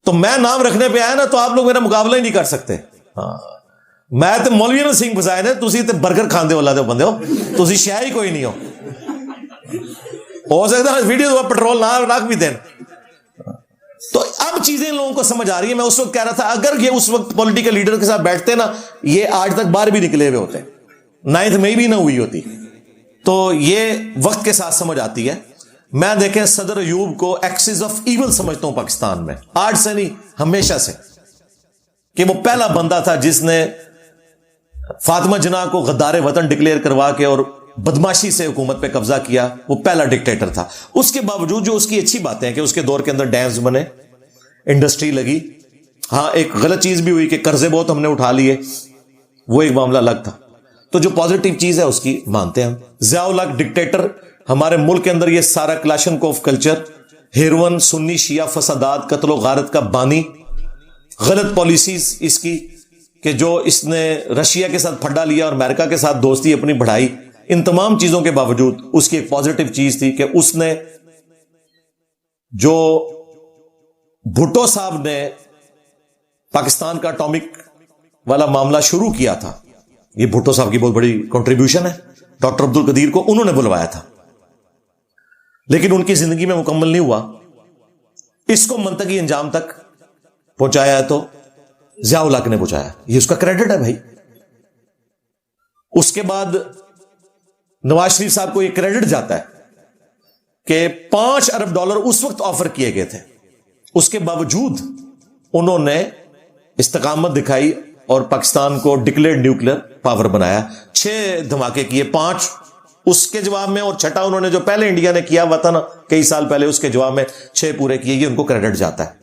تو میں نام رکھنے پہ آیا نا تو آپ لوگ میرا مقابلہ ہی نہیں کر سکتے. میں تو مولوی نواز سنگھ فسائے نے، تسی تے برگر کھاندے والا دے بندے ہو، تسی شے ہی کوئی نہیں ہو سکتا ہے ویڈیو پٹرول نہ رکھ بھی دیں. تو اب چیزیں لوگوں کو سمجھ آ رہی ہے. میں اس وقت کہہ رہا تھا اگر یہ اس وقت پولیٹیکل لیڈر کے ساتھ بیٹھتے نا، یہ آج تک باہر بھی نکلے ہوئے ہوتے، 9 مئی بھی نہ ہوئی ہوتی. تو یہ وقت کے ساتھ سمجھ آتی ہے. میں دیکھیں صدر ایوب کو ایکسس آف ایول سمجھتا ہوں پاکستان میں، آج سے نہیں ہمیشہ سے، کہ وہ پہلا بندہ تھا جس نے فاطمہ جناح کو غدار وطن ڈکلیئر کروا کے اور بدماشی سے حکومت پہ قبضہ کیا. وہ پہلا ڈکٹیٹر تھا. اس کے باوجود جو اس کی اچھی باتیں ہیں کہ اس کے دور کے اندر ڈیمز بنے، انڈسٹری لگی. ہاں ایک غلط چیز بھی ہوئی کہ قرضے بہت ہم نے اٹھا لیے، وہ ایک معاملہ الگ تھا. تو جو پازیٹیو چیز ہے اس کی مانتے ہیں ہم. ضیاء الحق ڈکٹیٹر، ہمارے ملک کے اندر یہ سارا کلاشنکوف کلچر، ہیروئن، سنی شیعہ فسادات، قتل و غارت کا بانی، غلط پالیسیز اس کی کہ جو اس نے رشیا کے ساتھ پھڈا لیا اور امریکہ کے ساتھ دوستی اپنی بڑھائی. ان تمام چیزوں کے باوجود اس کی ایک پازیٹیو چیز تھی کہ اس نے جو بھٹو صاحب نے پاکستان کا اٹامک والا معاملہ شروع کیا تھا، یہ بھٹو صاحب کی بہت بڑی کنٹریبیوشن ہے. ڈاکٹر عبد القدیر کو انہوں نے بلوایا تھا، لیکن ان کی زندگی میں مکمل نہیں ہوا. اس کو منطقی انجام تک پہنچایا ہے تو ضیاء الحق نے پہنچایا، یہ اس کا کریڈٹ ہے بھائی. اس کے بعد نواز شریف صاحب کو یہ کریڈٹ جاتا ہے کہ $5 ارب اس وقت آفر کیے گئے تھے، اس کے باوجود انہوں نے استقامت دکھائی اور پاکستان کو ڈکلیئرڈ نیوکلیر پاور بنایا. 6 دھماکے کیے، 5 اس کے جواب میں، اور 6 انہوں نے جو پہلے انڈیا نے کیا ہوا تھا نا کئی سال پہلے، اس کے جواب میں 6 پورے کیے. یہ ان کو کریڈٹ جاتا ہے.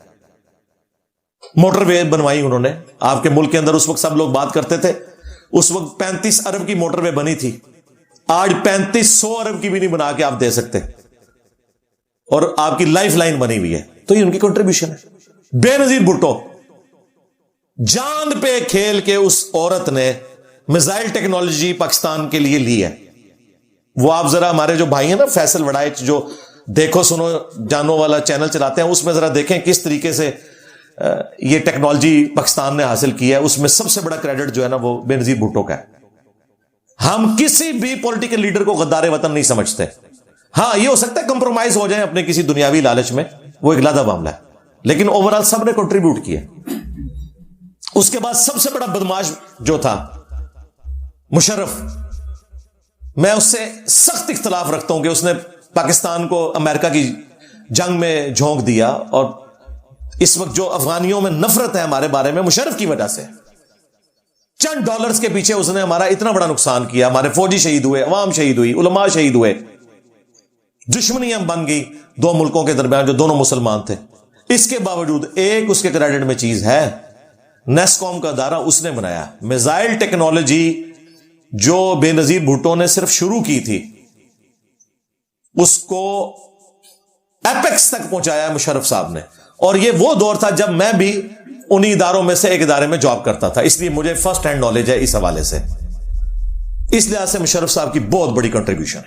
موٹر وے بنوائی انہوں نے. آپ کے ملک کے اندر اس وقت سب لوگ بات کرتے تھے، اس وقت 35 ارب کی موٹر وے بنی تھی، آج 3500 ارب کی بھی نہیں بنا کے آپ دے سکتے، اور آپ کی لائف لائن بنی ہوئی ہے. تو یہ ان کی کنٹریبیوشن ہے. بے نظیر بھٹو، جان پہ کھیل کے اس عورت نے میزائل ٹیکنالوجی پاکستان کے لیے لی ہے. وہ آپ ذرا ہمارے جو بھائی ہیں نا فیصل وڑائچ، جو دیکھو سنو جانو والا چینل چلاتے ہیں، اس میں ذرا دیکھیں کس طریقے سے یہ ٹیکنالوجی پاکستان نے حاصل کی ہے. اس میں سب سے بڑا کریڈٹ جو ہے نا وہ بے نظیر بھٹو کا ہے. ہم کسی بھی پولیٹیکل لیڈر کو غدار وطن نہیں سمجھتے. ہاں یہ ہو سکتا ہے کمپرومائز ہو جائیں اپنے کسی دنیاوی لالچ میں، وہ ایک علیحدہ معاملہ ہے، لیکن اوورآل سب نے کنٹریبیوٹ کیا. اس کے بعد سب سے بڑا بدماش جو تھا مشرف، میں اس سے سخت اختلاف رکھتا ہوں کہ اس نے پاکستان کو امریکہ کی جنگ میں جھونک دیا، اور اس وقت جو افغانیوں میں نفرت ہے ہمارے بارے میں مشرف کی وجہ سے. چند ڈالرز کے پیچھے اس نے ہمارا اتنا بڑا نقصان کیا. ہمارے فوجی شہید ہوئے, عوام شہید ہوئی, علماء شہید ہوئے, دشمنیاں بن گئی دو ملکوں کے درمیان جو دونوں مسلمان تھے. اس کے باوجود ایک اس کے کریڈٹ میں چیز ہے, نیسکوم کا ادارہ اس نے بنایا. میزائل ٹیکنالوجی جو بے نظیر بھٹو نے صرف شروع کی تھی, اس کو ایپیکس تک پہنچایا مشرف صاحب نے. اور یہ وہ دور تھا جب میں بھی انہی اداروں میں سے ایک ادارے میں جاب کرتا تھا, اس لیے مجھے فرسٹ ہینڈ نالج ہے اس حوالے سے. اس لحاظ سے مشرف صاحب کی بہت بڑی کنٹریبیوشن.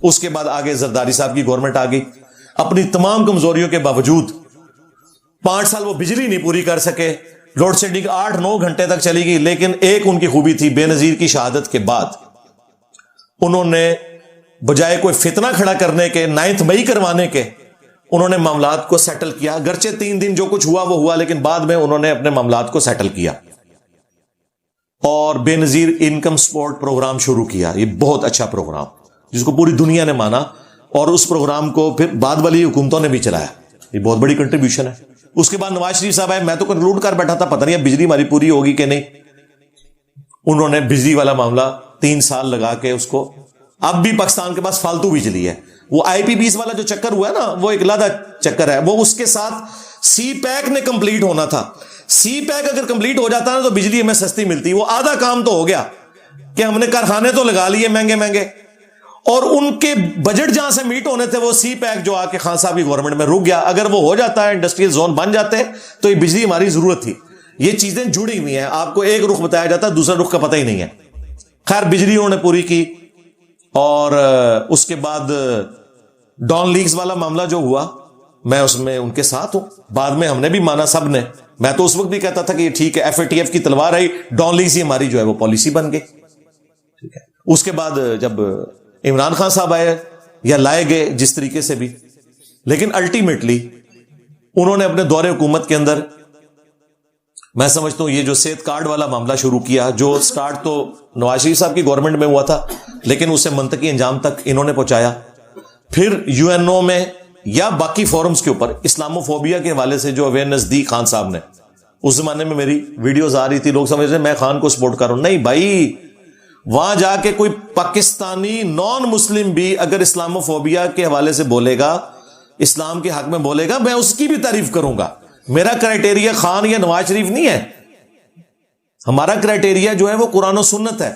اس کے بعد آگے زرداری صاحب کی گورنمنٹ آ گئی. اپنی تمام کمزوریوں کے باوجود 5 سال وہ بجلی نہیں پوری کر سکے, لوڈ شیڈنگ 8-9 گھنٹے تک چلی گئی. لیکن ایک ان کی خوبی تھی, بے نظیر کی شہادت کے بعد انہوں نے بجائے کوئی فتنہ کھڑا کرنے کے, 9 مئی کروانے کے, انہوں نے معاملات کو سیٹل کیا. اگرچہ 3 دن جو کچھ ہوا وہ ہوا, لیکن بعد میں انہوں نے اپنے معاملات کو سیٹل کیا اور بے نظیر انکم سپورٹ پروگرام شروع کیا. یہ بہت اچھا پروگرام جس کو پوری دنیا نے مانا, اور اس پروگرام کو پھر بعد والی حکومتوں نے بھی چلایا. یہ بہت بڑی کنٹریبیوشن ہے. اس کے بعد نواز شریف صاحب آئے, میں تو کنکلوڈ کر بیٹھا تھا پتہ نہیں اب بجلی ہماری پوری ہوگی کہ نہیں. انہوں نے بجلی والا معاملہ 3 سال لگا کے اس کو, اب بھی پاکستان کے پاس فالتو بجلی ہے. وہ آئی پی بیس والا جو چکر ہوا ہے نا, وہ ایک لادہ چکر ہے. وہ اس کے ساتھ سی پیک نے کمپلیٹ ہونا تھا. سی پیک اگر کمپلیٹ ہو جاتا نا تو بجلی ہمیں سستی ملتی. وہ آدھا کام تو ہو گیا کہ ہم نے کارخانے تو لگا لیے مہنگے مہنگے, اور ان کے بجٹ جہاں سے میٹ ہونے تھے وہ سی پیک جو آ کے خان صاحب کی گورنمنٹ میں رک گیا. اگر وہ ہو جاتا ہے, انڈسٹریل زون بن جاتے تو یہ بجلی ہماری ضرورت تھی. یہ چیزیں جڑی ہوئی ہیں. آپ کو ایک رخ بتایا جاتا ہے, دوسرا رخ کا پتہ ہی نہیں ہے. خیر بجلی انہوں نے پوری کی. اور اس کے بعد ڈان لیگز والا معاملہ جو ہوا, میں اس میں ان کے ساتھ ہوں. بعد میں ہم نے بھی مانا سب نے. میں تو اس وقت بھی کہتا تھا کہ یہ ٹھیک ہے, ایف اے ٹی ایف کی تلوار آئی, ڈان لیگز ہی ہماری جو ہے وہ پالیسی بن گئی. ٹھیک ہے. اس کے بعد جب عمران خان صاحب آئے یا لائے گئے جس طریقے سے بھی, لیکن الٹیمیٹلی انہوں نے اپنے دور حکومت کے اندر, میں سمجھتا ہوں یہ جو صحت کارڈ والا معاملہ شروع کیا, جو سٹارٹ تو نواز شریف صاحب کی گورنمنٹ میں ہوا تھا لیکن اسے منطقی انجام تک انہوں نے پہنچایا. پھر یو این او میں یا باقی فورمز کے اوپر اسلامو فوبیا کے حوالے سے جو اویئرنیس دی خان صاحب نے. اس زمانے میں میری ویڈیوز آ رہی تھی, لوگ سمجھ رہے میں خان کو سپورٹ کر رہا ہوں. نہیں بھائی, وہاں جا کے کوئی پاکستانی نان مسلم بھی اگر اسلامو فوبیا کے حوالے سے بولے گا, اسلام کے حق میں بولے گا, میں اس کی بھی تعریف کروں گا. میرا کرائٹیریا خان یا نواز شریف نہیں ہے. ہمارا کرائٹیریا جو ہے وہ قرآن و سنت ہے,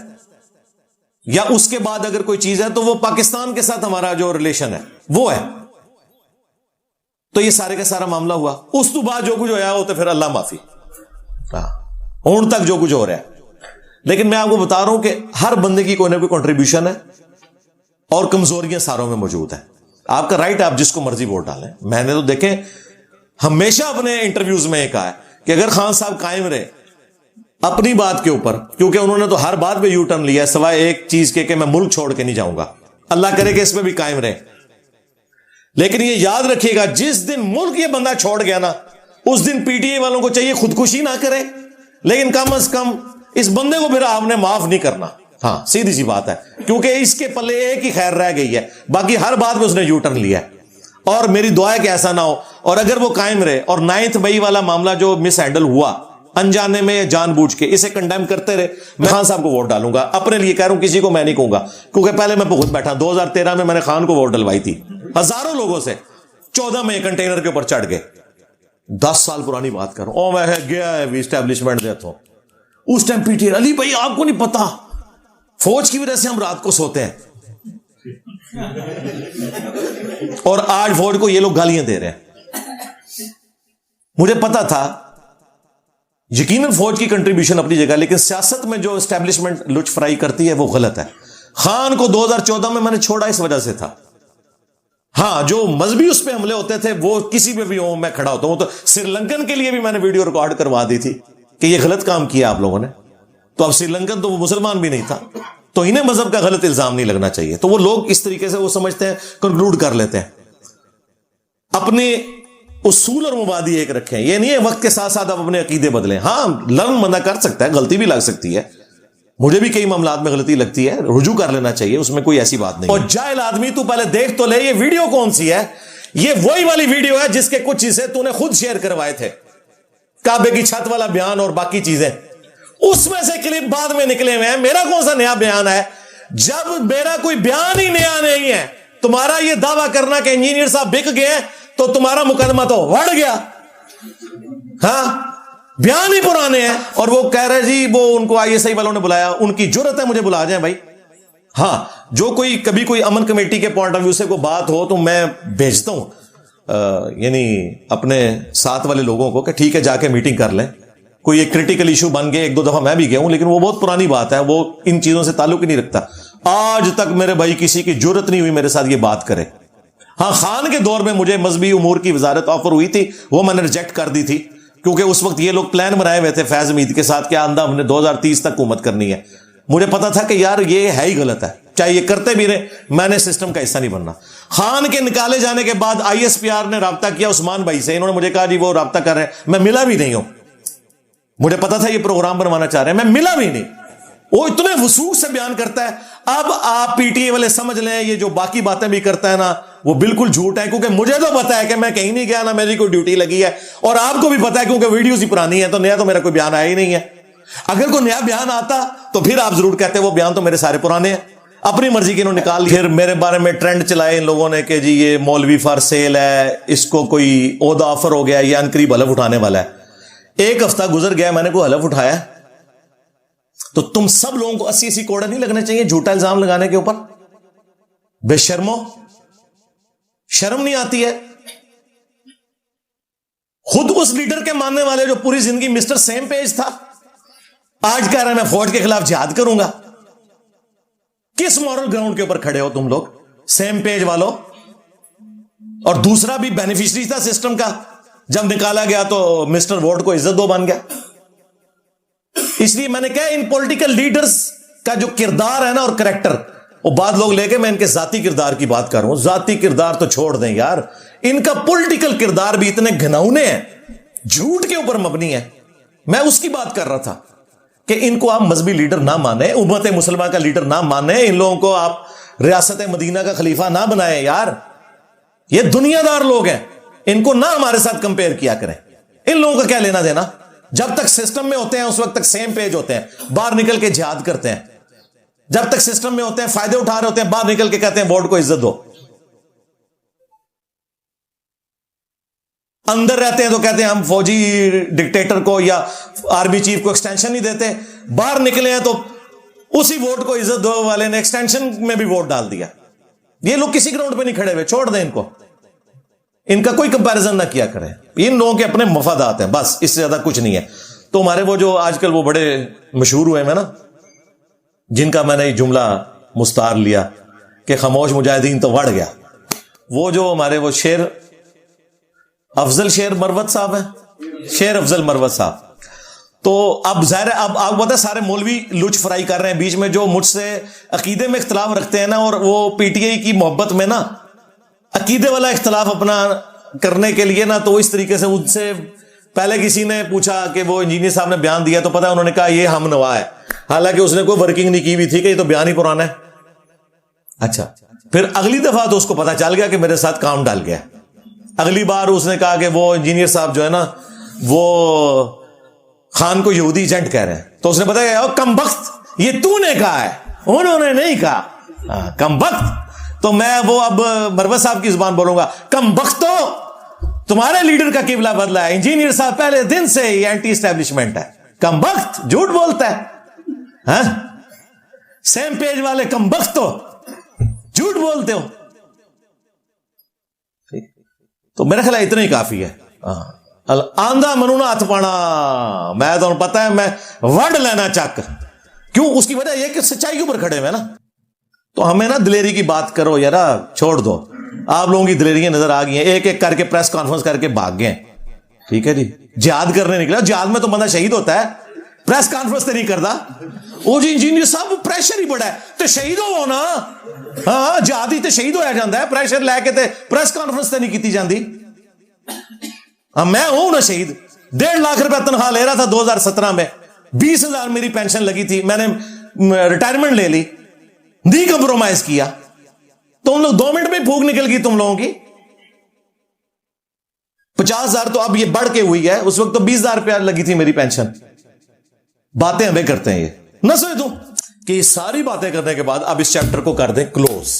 یا اس کے بعد اگر کوئی چیز ہے تو وہ پاکستان کے ساتھ ہمارا جو ریلیشن ہے وہ ہے. تو یہ سارے کا سارا معاملہ ہوا. اس تو بعد جو کچھ ہوا وہ تو پھر اللہ معافی, ہوں تک جو کچھ ہو رہا ہے. لیکن میں آپ کو بتا رہا ہوں کہ ہر بندے کی کوئی نہ کوئی کنٹریبیوشن ہے اور کمزوریاں ساروں میں موجود ہیں. آپ کا رائٹ ہے, آپ جس کو مرضی ووٹ ڈالیں. میں نے تو دیکھیں ہمیشہ اپنے انٹرویوز میں یہ کہا ہے کہ اگر خان صاحب قائم رہے اپنی بات کے اوپر, کیونکہ انہوں نے تو ہر بات پہ یو ٹرن لیا ہے سوائے ایک چیز کے کہ میں ملک چھوڑ کے نہیں جاؤں گا, اللہ کرے کہ اس پہ بھی قائم رہے. لیکن یہ یاد رکھیے گا, جس دن ملک یہ بندہ چھوڑ گیا نا, اس دن پی ٹی آئی والوں کو چاہیے خودکشی نہ کرے, لیکن کم از کم اس بندے کو پھر آپ نے معاف نہیں کرنا. ہاں سیدھی سی بات ہے, کیونکہ اس کے پلے ایک ہی خیر رہ گئی ہے, باقی ہر بات میں اس نے یو ٹرن لیا ہے. اور میری دعا ہے کہ ایسا نہ ہو. اور اگر وہ قائم رہے اور 9 مئی والا معاملہ جو مس ہینڈل ہوا انجانے میں جان بوجھ کے, اسے کنڈیم کرتے رہے, میں خان صاحب کو ووٹ ڈالوں گا. اپنے لیے کہہ رہا ہوں, کسی کو میں نہیں کہوں گا, کیونکہ پہلے میں خود بیٹھا 2013 میں نے خان کو ووٹ ڈلوائی تھی ہزاروں لوگوں سے. 14 میں کنٹینر کے اوپر چڑھ گئے. 10 سال پرانی بات کر رہا ہوں. میں گیا ہے اسٹیبلشمنٹ دیتا ہوں. اس ٹائم پی ٹی آئی, علی بھائی آپ کو نہیں پتا فوج کی وجہ سے ہم رات کو سوتے ہیں, اور آج فوج کو یہ لوگ گالیاں دے رہے ہیں. مجھے پتا تھا یقیناً فوج کی کنٹریبیوشن اپنی جگہ, لیکن سیاست میں جو اسٹیبلشمنٹ لچ فرائی کرتی ہے وہ غلط ہے. خان کو 2014 میں نے چھوڑا اس وجہ سے تھا. ہاں جو مذہبی اس پہ حملے ہوتے تھے وہ کسی پہ بھی ہوں میں کھڑا ہوتا ہوں. تو سری لنکن کے لیے بھی میں نے ویڈیو ریکارڈ کروا دی تھی کہ یہ غلط کام کیا آپ لوگوں نے. تو اب سری لنکن تو وہ مسلمان بھی نہیں تھا, تو انہیں مذہب کا غلط الزام نہیں لگنا چاہیے. تو وہ لوگ اس طریقے سے وہ سمجھتے ہیں, کنکلوڈ کر لیتے ہیں. اپنے اصول اور مبادی ایک رکھیں. یہ نہیں ہے وقت کے ساتھ ساتھ آپ اپنے عقیدے بدلیں. ہاں لرن بندہ کر سکتا ہے, غلطی بھی لگ سکتی ہے, مجھے بھی کئی معاملات میں غلطی لگتی ہے, رجوع کر لینا چاہیے, اس میں کوئی ایسی بات نہیں. اور جاہل آدمی تو پہلے دیکھ تو لے یہ ویڈیو کون سی ہے. یہ وہی والی ویڈیو ہے جس کے کچھ چیزیں تو نے خود شیئر کروائے تھے, کعبے کی چھت والا بیان اور باقی چیزیں. اس میں سے کلپ بعد میں نکلے ہوئے ہیں. میرا کون سا نیا بیان ہے؟ جب میرا کوئی بیان ہی نیا نہیں ہے, تمہارا یہ دعویٰ کرنا کہ انجینئر صاحب بک گئے تو تمہارا مقدمہ تو بڑھ گیا. ہاں, بیان ہی پرانے ہیں. اور وہ کہہ رہے جی وہ ان کو ISI والوں نے بلایا, ان کی جرت ہے مجھے بلا جائیں بھائی. ہاں, جو کوئی کبھی کوئی امن کمیٹی کے پوائنٹ آف ویو سے کوئی بات ہو تو میں بھیجتا ہوں یعنی اپنے ساتھ والے لوگوں کو کہ ٹھیک ہے جا کے میٹنگ کر لیں. کوئی ایک کریٹیکل ایشو بن گئے, 1-2 دفعہ میں بھی گیا ہوں, لیکن وہ بہت پرانی بات ہے, وہ ان چیزوں سے تعلق ہی نہیں رکھتا. آج تک میرے بھائی کسی کی جرت نہیں ہوئی میرے ساتھ یہ بات کرے. ہاں, خان کے دور میں مجھے مذہبی امور کی وزارت آفر ہوئی تھی, وہ میں نے ریجیکٹ کر دی تھی, کیونکہ اس وقت یہ لوگ پلان بنائے ہوئے تھے فیض حمید کے ساتھ کہ آندہ ہم نے 2030 تک حکومت کرنی ہے. مجھے پتا تھا کہ یار یہ ہے ہی غلط ہے, چاہے یہ کرتے بھی رہے, میں نے سسٹم کا حصہ نہیں بننا. خان کے نکالے جانے کے بعد ISPR نے رابطہ کیا عثمان بھائی سے, انہوں نے مجھے کہا جی وہ رابطہ کر رہے ہیں, میں ملا بھی نہیں ہوں. مجھے پتا تھا یہ پروگرام بنوانا چاہ رہے ہیں, میں ملا بھی نہیں. وہ اتنے وثوق سے بیان کرتا ہے. اب آپ PTA والے سمجھ لیں یہ جو باقی باتیں بھی کرتا ہے نا وہ بالکل جھوٹ ہے, کیونکہ مجھے تو پتا ہے کہ میں کہیں نہیں گیا, نہ میری کوئی ڈیوٹی لگی ہے, اور آپ کو بھی پتا ہے کیونکہ ویڈیوز ہی پرانی ہے, تو نیا تو میرا کوئی بیان آیا ہی نہیں ہے. اگر کوئی نیا بیان آتا تو پھر آپ ضرور کہتے وہ بیان تو میرے سارے پرانے ہیں, اپنی مرضی کے انہوں نے نکال. پھر میرے بارے میں ٹرینڈ چلائے ان لوگوں نے کہ جی یہ مولوی فار سیل ہے, اس کو کوئی عہدہ آفر ہو گیا, یہ عنقریب حلف اٹھانے والا ہے. 1 ہفتہ گزر گیا, میں نے کوئی حلف اٹھایا؟ تو تم سب لوگوں کو 80 کوڑے نہیں لگنے چاہیے جھوٹا الزام لگانے کے اوپر؟ بے شرمو, شرم نہیں آتی ہے؟ خود اس لیڈر کے ماننے والے جو پوری زندگی مسٹر سیم پیج تھا, آج کہہ رہے ہیں میں فوج کے خلاف جہاد کروں گا. کس مورل گراؤنڈ کے اوپر کھڑے ہو تم لوگ سیم پیج والوں؟ اور دوسرا بھی بینیفیشری تھا سسٹم کا, جب نکالا گیا تو مسٹر ووٹ کو عزت دو بن گیا. اس لیے میں نے کہا ان پولیٹیکل لیڈرز کا جو کردار ہے نا اور کریکٹر, وہ بعد لوگ لے کے میں ان کے ذاتی کردار کی بات کر رہا ہوں. ذاتی کردار تو چھوڑ دیں یار, ان کا پولیٹیکل کردار بھی اتنے گھناؤنے ہیں, جھوٹ کے اوپر مبنی ہے. میں اس کی بات کر رہا تھا کہ ان کو آپ مذہبی لیڈر نہ مانیں, امت مسلمہ کا لیڈر نہ مانیں, ان لوگوں کو آپ ریاست مدینہ کا خلیفہ نہ بنائیں. یار یہ دنیا دار لوگ ہیں, ان کو نہ ہمارے ساتھ کمپیئر کیا کریں. ان لوگوں کا کیا لینا دینا؟ جب تک سسٹم میں ہوتے ہیں اس وقت تک سیم پیج ہوتے ہیں, باہر نکل کے جہاد کرتے ہیں. جب تک سسٹم میں ہوتے ہیں فائدے اٹھا رہے ہوتے ہیں, باہر نکل کے کہتے ہیں بورڈ کو عزت دو. اندر رہتے ہیں تو کہتے ہیں ہم فوجی ڈکٹیٹر کو یا آرمی چیف کو ایکسٹینشن نہیں دیتے, باہر نکلے ہیں تو اسی ووٹ کو عزت دو والے نے ایکسٹینشن میں بھی ووٹ ڈال دیا. یہ لوگ کسی گراؤنڈ پہ نہیں کھڑے ہوئے, چھوڑ دیں ان کو, ان کا کوئی کمپیرزن نہ کیا کریں. ان لوگوں کے اپنے مفادات ہیں بس, اس سے زیادہ کچھ نہیں ہے. تو ہمارے وہ جو آج کل وہ بڑے مشہور ہوئے ہیں نا, جن کا میں نے جملہ مستعار لیا کہ خاموش مجاہدین تو بڑھ گیا, وہ جو ہمارے وہ شیر افضل شیر مروت صاحب ہیں, شیر افضل مروت صاحب. تو اب ظاہر ہے اب آپ پتہ سارے مولوی لچ فرائی کر رہے ہیں بیچ میں, جو مجھ سے عقیدے میں اختلاف رکھتے ہیں نا, اور وہ PTI کی محبت میں نا عقیدے والا اختلاف اپنا کرنے کے لیے نا, تو اس طریقے سے ان سے پہلے کسی نے پوچھا کہ وہ انجینئر صاحب نے بیان دیا تو پتا انہوں نے کہا یہ ہم نوا ہے, حالانکہ اس نے کوئی ورکنگ نہیں کی ہوئی تھی کہ یہ تو بیان ہی پرانا ہے. اچھا, پھر اگلی دفعہ تو اس کو پتا چل گیا کہ میرے ساتھ کام ڈال گیا. اگلی بار اس نے کہا کہ وہ انجینئر صاحب جو ہے نا وہ خان کو یہودی ایجنٹ کہہ رہے ہیں, تو اس نے بتایا کم بخت یہ تو نے کہا ہے, انہوں نے نہیں کہا, کم بخت. تو میں وہ اب مروت صاحب کی زبان بولوں گا, کم بختو تمہارے لیڈر کا قبلہ بدلا ہے, انجینئر صاحب پہلے دن سے ہی اینٹی اسٹیبلشمنٹ ہے. کم بخت جھوٹ بولتا ہے, سیم پیج والے کم بختو جھوٹ بولتے ہو. تو میرا خیال اتنا ہی کافی ہے. آندھا منونا ہاتھ پانا, میں تو پتا ہے میں وڈ لینا چک, کیوں؟ اس کی وجہ یہ کہ سچائی کے اوپر کھڑے ہوئے نا. تو ہمیں نا دلیری کی بات کرو یارا, چھوڑ دو. آپ لوگوں کی دلیریاں نظر آ گئی ہیں, ایک ایک کر کے پریس کانفرنس کر کے بھاگ گئے. ٹھیک ہے جی, جہاد کرنے نکلا, جہاد میں تو بندہ شہید ہوتا ہے, پریس کانفرنس تو نہیں کرتا. وہ جی انجینئر صاحب پریشر ہی بڑا ہے تو شہید ہو نا, ہاں جہاد ہی تو شہید ہویا جاتا ہے, پریشر لے کے پریس کانفرنس تو نہیں کی جاتی. میں ہوں نا شہید, 1.5 لاکھ روپے تنخواہ لے رہا تھا 2017 میں, 20,000 میری پینشن لگی تھی, میں نے ریٹائرمنٹ لے لی, نہیں کمپرومائز کیا. تم لوگ 2 منٹ میں پھوک نکل گئی تم لوگوں کی. 50,000 تو اب یہ بڑھ کے ہوئی ہے, اس وقت تو 20,000 روپیہ لگی تھی میری پینشن. باتیں ہمیں کرتے ہیں یہ نہ سمجھ دوں کہ یہ ساری باتیں کرنے کے بعد اب اس چیپٹر کو کر دیں کلوز.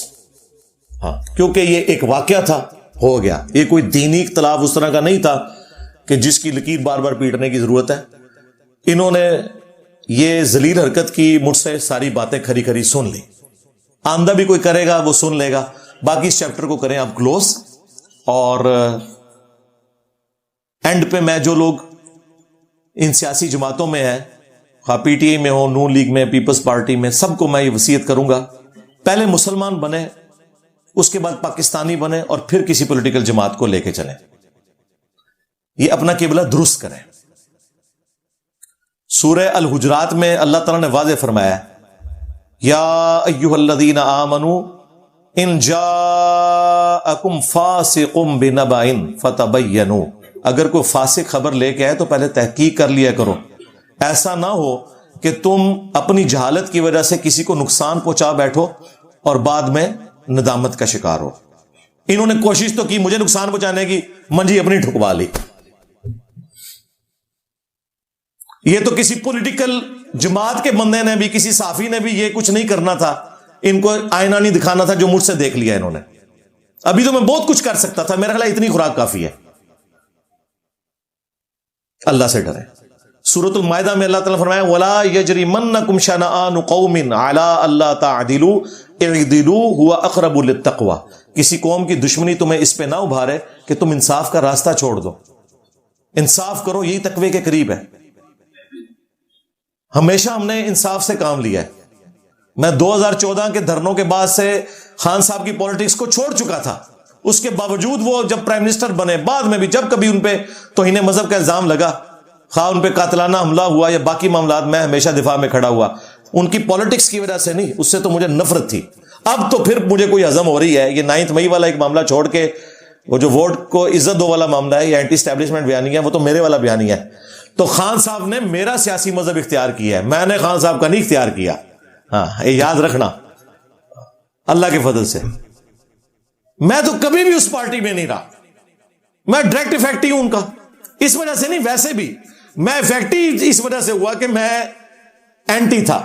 ہاں کیونکہ یہ ایک واقعہ تھا, ہو گیا. یہ کوئی دینی اختلاف اس طرح کا نہیں تھا کہ جس کی لکیر بار بار پیٹنے کی ضرورت ہے. انہوں نے یہ ذلیل حرکت کی, مجھ سے ساری باتیں کھری کھری سن لی. آمدہ بھی کوئی کرے گا وہ سن لے گا. باقی اس چیپٹر کو کریں آپ کلوز. اور اینڈ پہ میں جو لوگ ان سیاسی جماعتوں میں ہیں, خواہ پی ٹی آئی میں ہو, نون لیگ میں, پیپلز پارٹی میں, سب کو میں یہ وصیت کروں گا, پہلے مسلمان بنے, اس کے بعد پاکستانی بنے, اور پھر کسی پولیٹیکل جماعت کو لے کے چلیں. یہ اپنا قبلہ درست کریں. سورہ الحجرات میں اللہ تعالیٰ نے واضح فرمایا یا ایھا الذین آمنوا ان جاءکم فاسق بنبأ فتبینوا, اگر کوئی فاسق خبر لے کے آئے تو پہلے تحقیق کر لیا کرو. ایسا نہ ہو کہ تم اپنی جہالت کی وجہ سے کسی کو نقصان پہنچا بیٹھو اور بعد میں ندامت کا شکار ہو. انہوں نے کوشش تو کی مجھے نقصان پہنچانے کی, منجی اپنی ٹھکوا لی. یہ تو کسی پولیٹیکل جماعت کے بندے نے بھی, کسی صحافی نے بھی یہ کچھ نہیں کرنا تھا, ان کو آئینہ نہیں دکھانا تھا جو مجھ سے دیکھ لیا انہوں نے. ابھی تو میں بہت کچھ کر سکتا تھا, میرا خیال اتنی خوراک کافی ہے. اللہ سے ڈریں. سورۃ المائدہ میں اللہ تعالیٰ نے فرمایا وَلَا يَجْرِمَنَّكُمْ شَنَآنُ قَوْمٍ عَلَىٰ أَلَّا تَعْدِلُوا اعْدِلُوا هُوَ أَقْرَبُ لِلتَّقْوَىٰ. کسی قوم کی دشمنی تمہیں اس پہ نہ ابھارے کہ تم انصاف کا راستہ چھوڑ دو. انصاف کرو, یہی تقوی کے قریب ہے. ہمیشہ ہم نے انصاف سے کام لیا ہے. میں 2014 کے دھرنوں کے بعد سے خان صاحب کی پالیٹکس کو چھوڑ چکا تھا. اس کے باوجود وہ جب پرائم منسٹر بنے, بعد میں بھی جب کبھی ان پہ توہین مذہب کا الزام لگا, خواہ ان پہ قاتلانہ حملہ ہوا یا باقی معاملات, میں ہمیشہ دفاع میں کھڑا ہوا. ان کی پالیٹکس کی وجہ سے نہیں, اس سے تو مجھے نفرت تھی. اب تو پھر مجھے کوئی ہضم ہو رہی ہے. یہ 9 مئی والا ایک معاملہ چھوڑ کے وہ جو ووٹ کو عزت دو والا معاملہ ہے, یہ اینٹی اسٹیبلشمنٹ بیانیہ ہے, وہ تو میرے والا بیانیہ ہے. تو خان صاحب نے میرا سیاسی مذہب اختیار کیا ہے, میں نے خان صاحب کا نہیں اختیار کیا. ہاں یہ یاد رکھنا اللہ کے فضل سے. میں تو کبھی بھی اس پارٹی میں نہیں رہا, میں ڈائریکٹ افیکٹ ہوں ان کا. اس وجہ سے نہیں, ویسے بھی میں افیکٹ اس وجہ سے ہوا کہ میں اینٹی تھا.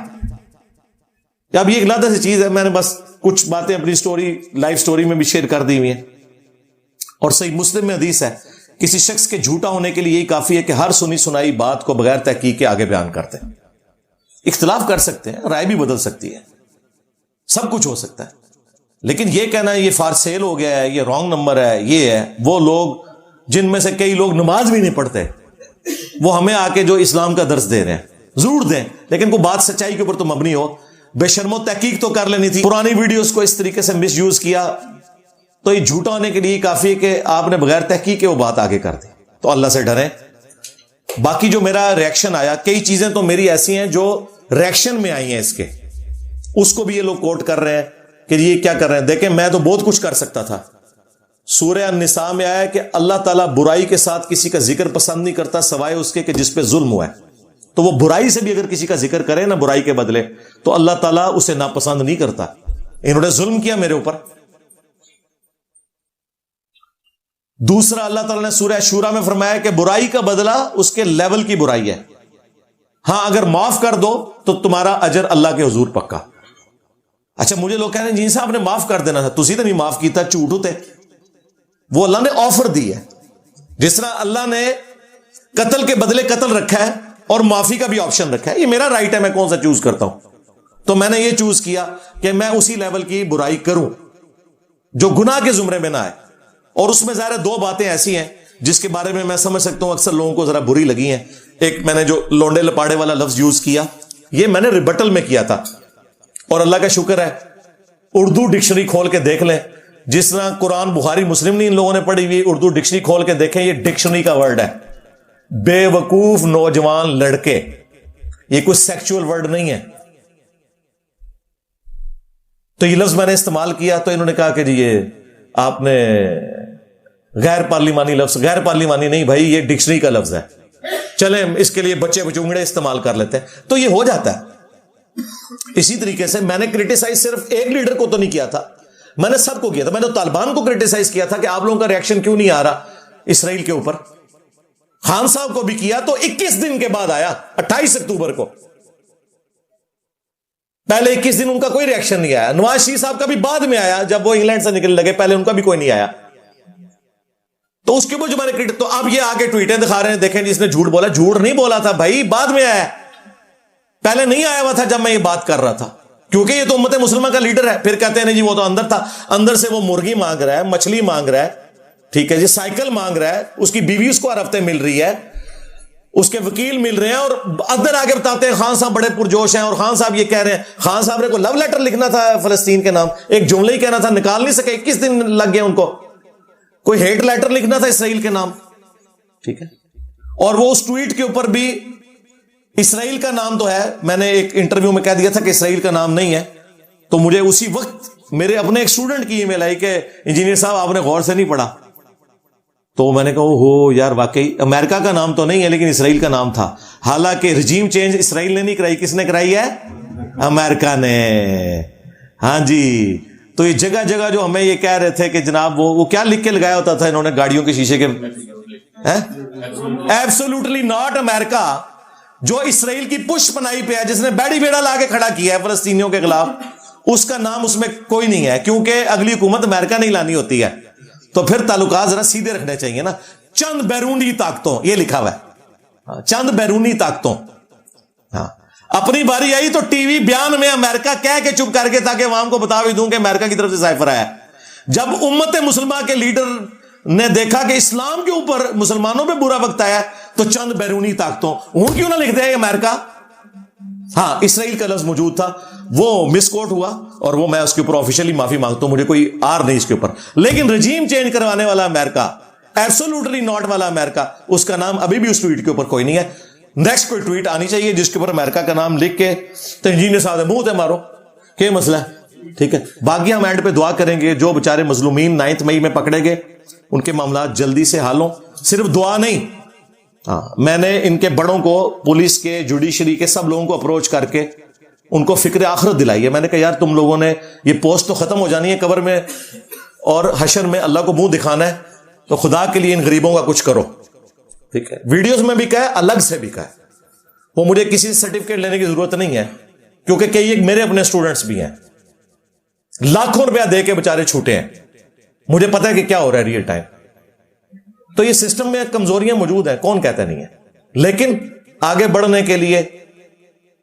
اب یہ ایک علیحدہ سی چیز ہے, میں نے بس کچھ باتیں اپنی سٹوری, لائف سٹوری میں بھی شیئر کر دی ہوئی ہیں. اور صحیح مسلم میں حدیث ہے, کسی شخص کے جھوٹا ہونے کے لیے یہی کافی ہے کہ ہر سنی سنائی بات کو بغیر تحقیق کے آگے بیان کرتے ہیں. اختلاف کر سکتے ہیں, رائے بھی بدل سکتی ہے, سب کچھ ہو سکتا ہے, لیکن یہ کہنا ہے یہ فار سیل ہو گیا ہے, یہ رانگ نمبر ہے, یہ ہے. وہ لوگ جن میں سے کئی لوگ نماز بھی نہیں پڑھتے, وہ ہمیں آ کے جو اسلام کا درس دے رہے ہیں, ضرور دیں, لیکن کوئی بات سچائی کے اوپر تو مبنی ہو. بے شرمو تحقیق تو کر لینی تھی. پرانی ویڈیوز کو اس طریقے سے مس یوز کیا تو یہ جھوٹا ہونے کے لیے کافی ہے کہ آپ نے بغیر تحقیق کے وہ بات آگے کر دی. تو اللہ سے ڈریں. باقی جو میرا ریئیکشن آیا, کئی چیزیں تو میری ایسی ہیں جو ریئیکشن میں آئی ہیں اس کے, اس کو بھی یہ لوگ کوٹ کر رہے ہیں کہ یہ کیا کر رہے ہیں. دیکھیں میں تو بہت کچھ کر سکتا تھا. سورہ النساء میں آیا کہ اللہ تعالیٰ برائی کے ساتھ کسی کا ذکر پسند نہیں کرتا سوائے اس کے کہ جس پہ ظلم ہوا ہے. تو وہ برائی سے بھی اگر کسی کا ذکر کرے نا برائی کے بدلے, تو اللہ تعالیٰ اسے ناپسند نہیں کرتا. انہوں نے ظلم کیا میرے اوپر. دوسرا اللہ تعالیٰ نے سورہ شورا میں فرمایا کہ برائی کا بدلہ اس کے لیول کی برائی ہے. ہاں اگر معاف کر دو تو تمہارا اجر اللہ کے حضور پکا. اچھا مجھے لوگ کہہ رہے ہیں جی صاحب نے معاف کر دینا تھا, تسی تو نہیں معاف کیتا, جھوٹ ہوتے. وہ اللہ نے آفر دی ہے. جس طرح اللہ نے قتل کے بدلے قتل رکھا ہے اور معافی کا بھی آپشن رکھا ہے, یہ میرا رائٹ ہے, میں کون سا چوز کرتا ہوں. تو میں نے یہ چوز کیا کہ میں اسی لیول کی برائی کروں جو گناہ کے زمرے میں نہ آئے. اور اس میں ظاہر 2 باتیں ایسی ہیں جس کے بارے میں میں سمجھ سکتا ہوں اکثر لوگوں کو ذرا بری لگی ہیں. ایک میں نے جو لونڈے لپاڑے والا لفظ یوز کیا, یہ میں نے ریبٹل میں کیا تھا, اور اللہ کا شکر ہے اردو ڈکشنری کھول کے دیکھ لیں. جس طرح قرآن بخاری مسلم نہیں ان لوگوں نے پڑھی ہوئی, اردو ڈکشنری کھول کے دیکھیں, یہ ڈکشنری کا ورڈ ہے. بے وقوف نوجوان لڑکے, یہ کوئی سیکچول ورڈ نہیں ہے. تو یہ لفظ میں نے استعمال کیا تو انہوں نے کہا کہ جی یہ آپ نے غیر پارلیمانی لفظ. غیر پارلیمانی نہیں بھائی, یہ ڈکشنری کا لفظ ہے. چلیں اس کے لیے بچے بچونگڑے استعمال کر لیتے ہیں. تو یہ ہو جاتا ہے. اسی طریقے سے میں نے کرٹیسائز صرف ایک لیڈر کو تو نہیں کیا تھا, میں نے سب کو کیا تھا. میں نے طالبان کو کرٹیسائز کیا تھا کہ آپ لوگوں کا ریئیکشن کیوں نہیں آ رہا اسرائیل کے اوپر. خان صاحب کو بھی کیا تو 21 دن کے بعد آیا, 28 اکتوبر کو. پہلے 21 دن ان کا کوئی ریئیکشن نہیں آیا. نواز شریف صاحب کا بھی بعد میں آیا جب وہ انگلینڈ سے نکلنے لگے, پہلے ان کا بھی کوئی نہیں آیا. تو اس کے اوپر جو میں نے تو اب یہ آگے ٹویٹیں دکھا رہے ہیں, دیکھیں جس نے جھوٹ بولا, جھوٹ نہیں بولا تھا بھائی, بعد میں آیا, پہلے نہیں آیا ہوا تھا جب میں یہ بات کر رہا تھا, کیونکہ یہ تو امت مسلمہ کا لیڈر ہے. پھر کہتے ہیں جی وہ تو اندر تھا, اندر سے وہ مرغی مانگ رہا ہے, مچھلی مانگ رہا ہے, ٹھیک ہے جی, سائیکل مانگ رہا ہے, اس کی بیوی اس کو ہر ہفتے مل رہی ہے, اس کے وکیل مل رہے ہیں, اور اندر آگے بتاتے ہیں خان صاحب بڑے پرجوش ہیں, اور خان صاحب یہ کہہ رہے ہیں, خان صاحب نے کوئی لو لیٹر لکھنا تھا فلسطین کے نام, ایک جملہ ہی کہنا تھا, نکال نہیں سکے, 21 دن لگ گئے ان کو. کوئی ہیٹ لیٹر لکھنا تھا اسرائیل کے نام, ٹھیک ہے, اور وہ اس ٹویٹ کے اوپر بھی اسرائیل کا نام تو ہے, میں نے ایک انٹرویو میں کہہ دیا تھا کہ اسرائیل کا نام نہیں ہے, تو مجھے اسی وقت میرے اپنے ایک اسٹوڈنٹ کی ای میل آئی کہ انجینئر صاحب آپ نے غور سے نہیں پڑھا. تو میں نے کہا ہو یار, واقعی امریکہ کا نام تو نہیں ہے لیکن اسرائیل کا نام تھا. حالانکہ رجیم چینج اسرائیل نے نہیں کرائی, کس نے کرائی ہے؟ امریکہ نے. ہاں جی, تو یہ جگہ جگہ جو ہمیں یہ کہہ رہے تھے کہ جناب وہ کیا لکھ کے لگایا ہوتا تھا انہوں نے گاڑیوں کے شیشے کے, ایبسولوٹلی ناٹ امریکہ, جو اسرائیل کی پش پنائی پہ ہے, جس نے بیڑی بیڑا لا کے کھڑا کیا ہے فلسطینیوں کے خلاف, اس کا نام اس میں کوئی نہیں ہے, کیونکہ اگلی حکومت امریکہ نہیں لانی ہوتی ہے. تو پھر تعلقات ذرا سیدھے رکھنے چاہیے نا. چند بیرونی طاقتوں, یہ لکھا ہوا ہے, چند بیرونی طاقتوں. ہاں, اپنی باری آئی تو ٹی وی بیان میں امریکہ کہہ کے چپ کر کے, تاکہ عوام کو بتا بھی دوں کہ امریکہ کی طرف سے سائفر آیا. جب امت مسلمہ کے لیڈر نے دیکھا کہ اسلام کے اوپر مسلمانوں پہ برا وقت آیا, تو چند بیرونی طاقتوں, وہ کیوں نہ لکھ دے امریکہ. ہاں, اسرائیل کا لفظ موجود تھا, وہ مس کوٹ ہوا, اور وہ میں اس کے اوپر آفیشیلی معافی مانگتا ہوں, مجھے کوئی آر نہیں اس کے اوپر. لیکن رجیم چینج کروانے والا امریکہ, ایبسولوٹلی ناٹ والا امریکہ, اس کا نام ابھی بھی اس ٹویٹ کے اوپر کوئی نہیں ہے. نیکسٹ کوئی ٹویٹ آنی چاہیے جس کے اوپر امریکہ کا نام لکھ کے تو انجینئر صاحب منہ تے مارو کہ مسئلہ ہے, ٹھیک ہے. باقی ہم اینڈ پہ دعا کریں گے, جو بےچارے مظلومین 9 مئی میں پکڑے گئے ان کے معاملات جلدی سے حل ہوں. صرف دعا نہیں, ہاں, میں نے ان کے بڑوں کو, پولیس کے, جوڈیشری کے, سب لوگوں کو اپروچ کر کے ان کو فکر آخرت دلائی ہے. میں نے کہا یار تم لوگوں نے یہ پوسٹ تو ختم ہو جانی ہے قبر میں, اور حشر میں اللہ کو منہ دکھانا ہے, تو خدا کے لیے ان غریبوں کا کچھ کرو, ٹھیک ہے. ویڈیوز میں بھی کہا, الگ سے بھی کہا, وہ مجھے کسی سرٹیفکیٹ لینے کی ضرورت نہیں ہے, کیونکہ کئی ایک میرے اپنے اسٹوڈنٹس بھی ہیں, لاکھوں روپیہ دے کے بےچارے چھوٹے ہیں, مجھے پتا ہے کہ کیا ہو رہا ہے ریئل ٹائم. تو یہ سسٹم میں کمزوریاں موجود ہیں, کون کہتا نہیں ہے, لیکن آگے بڑھنے کے لیے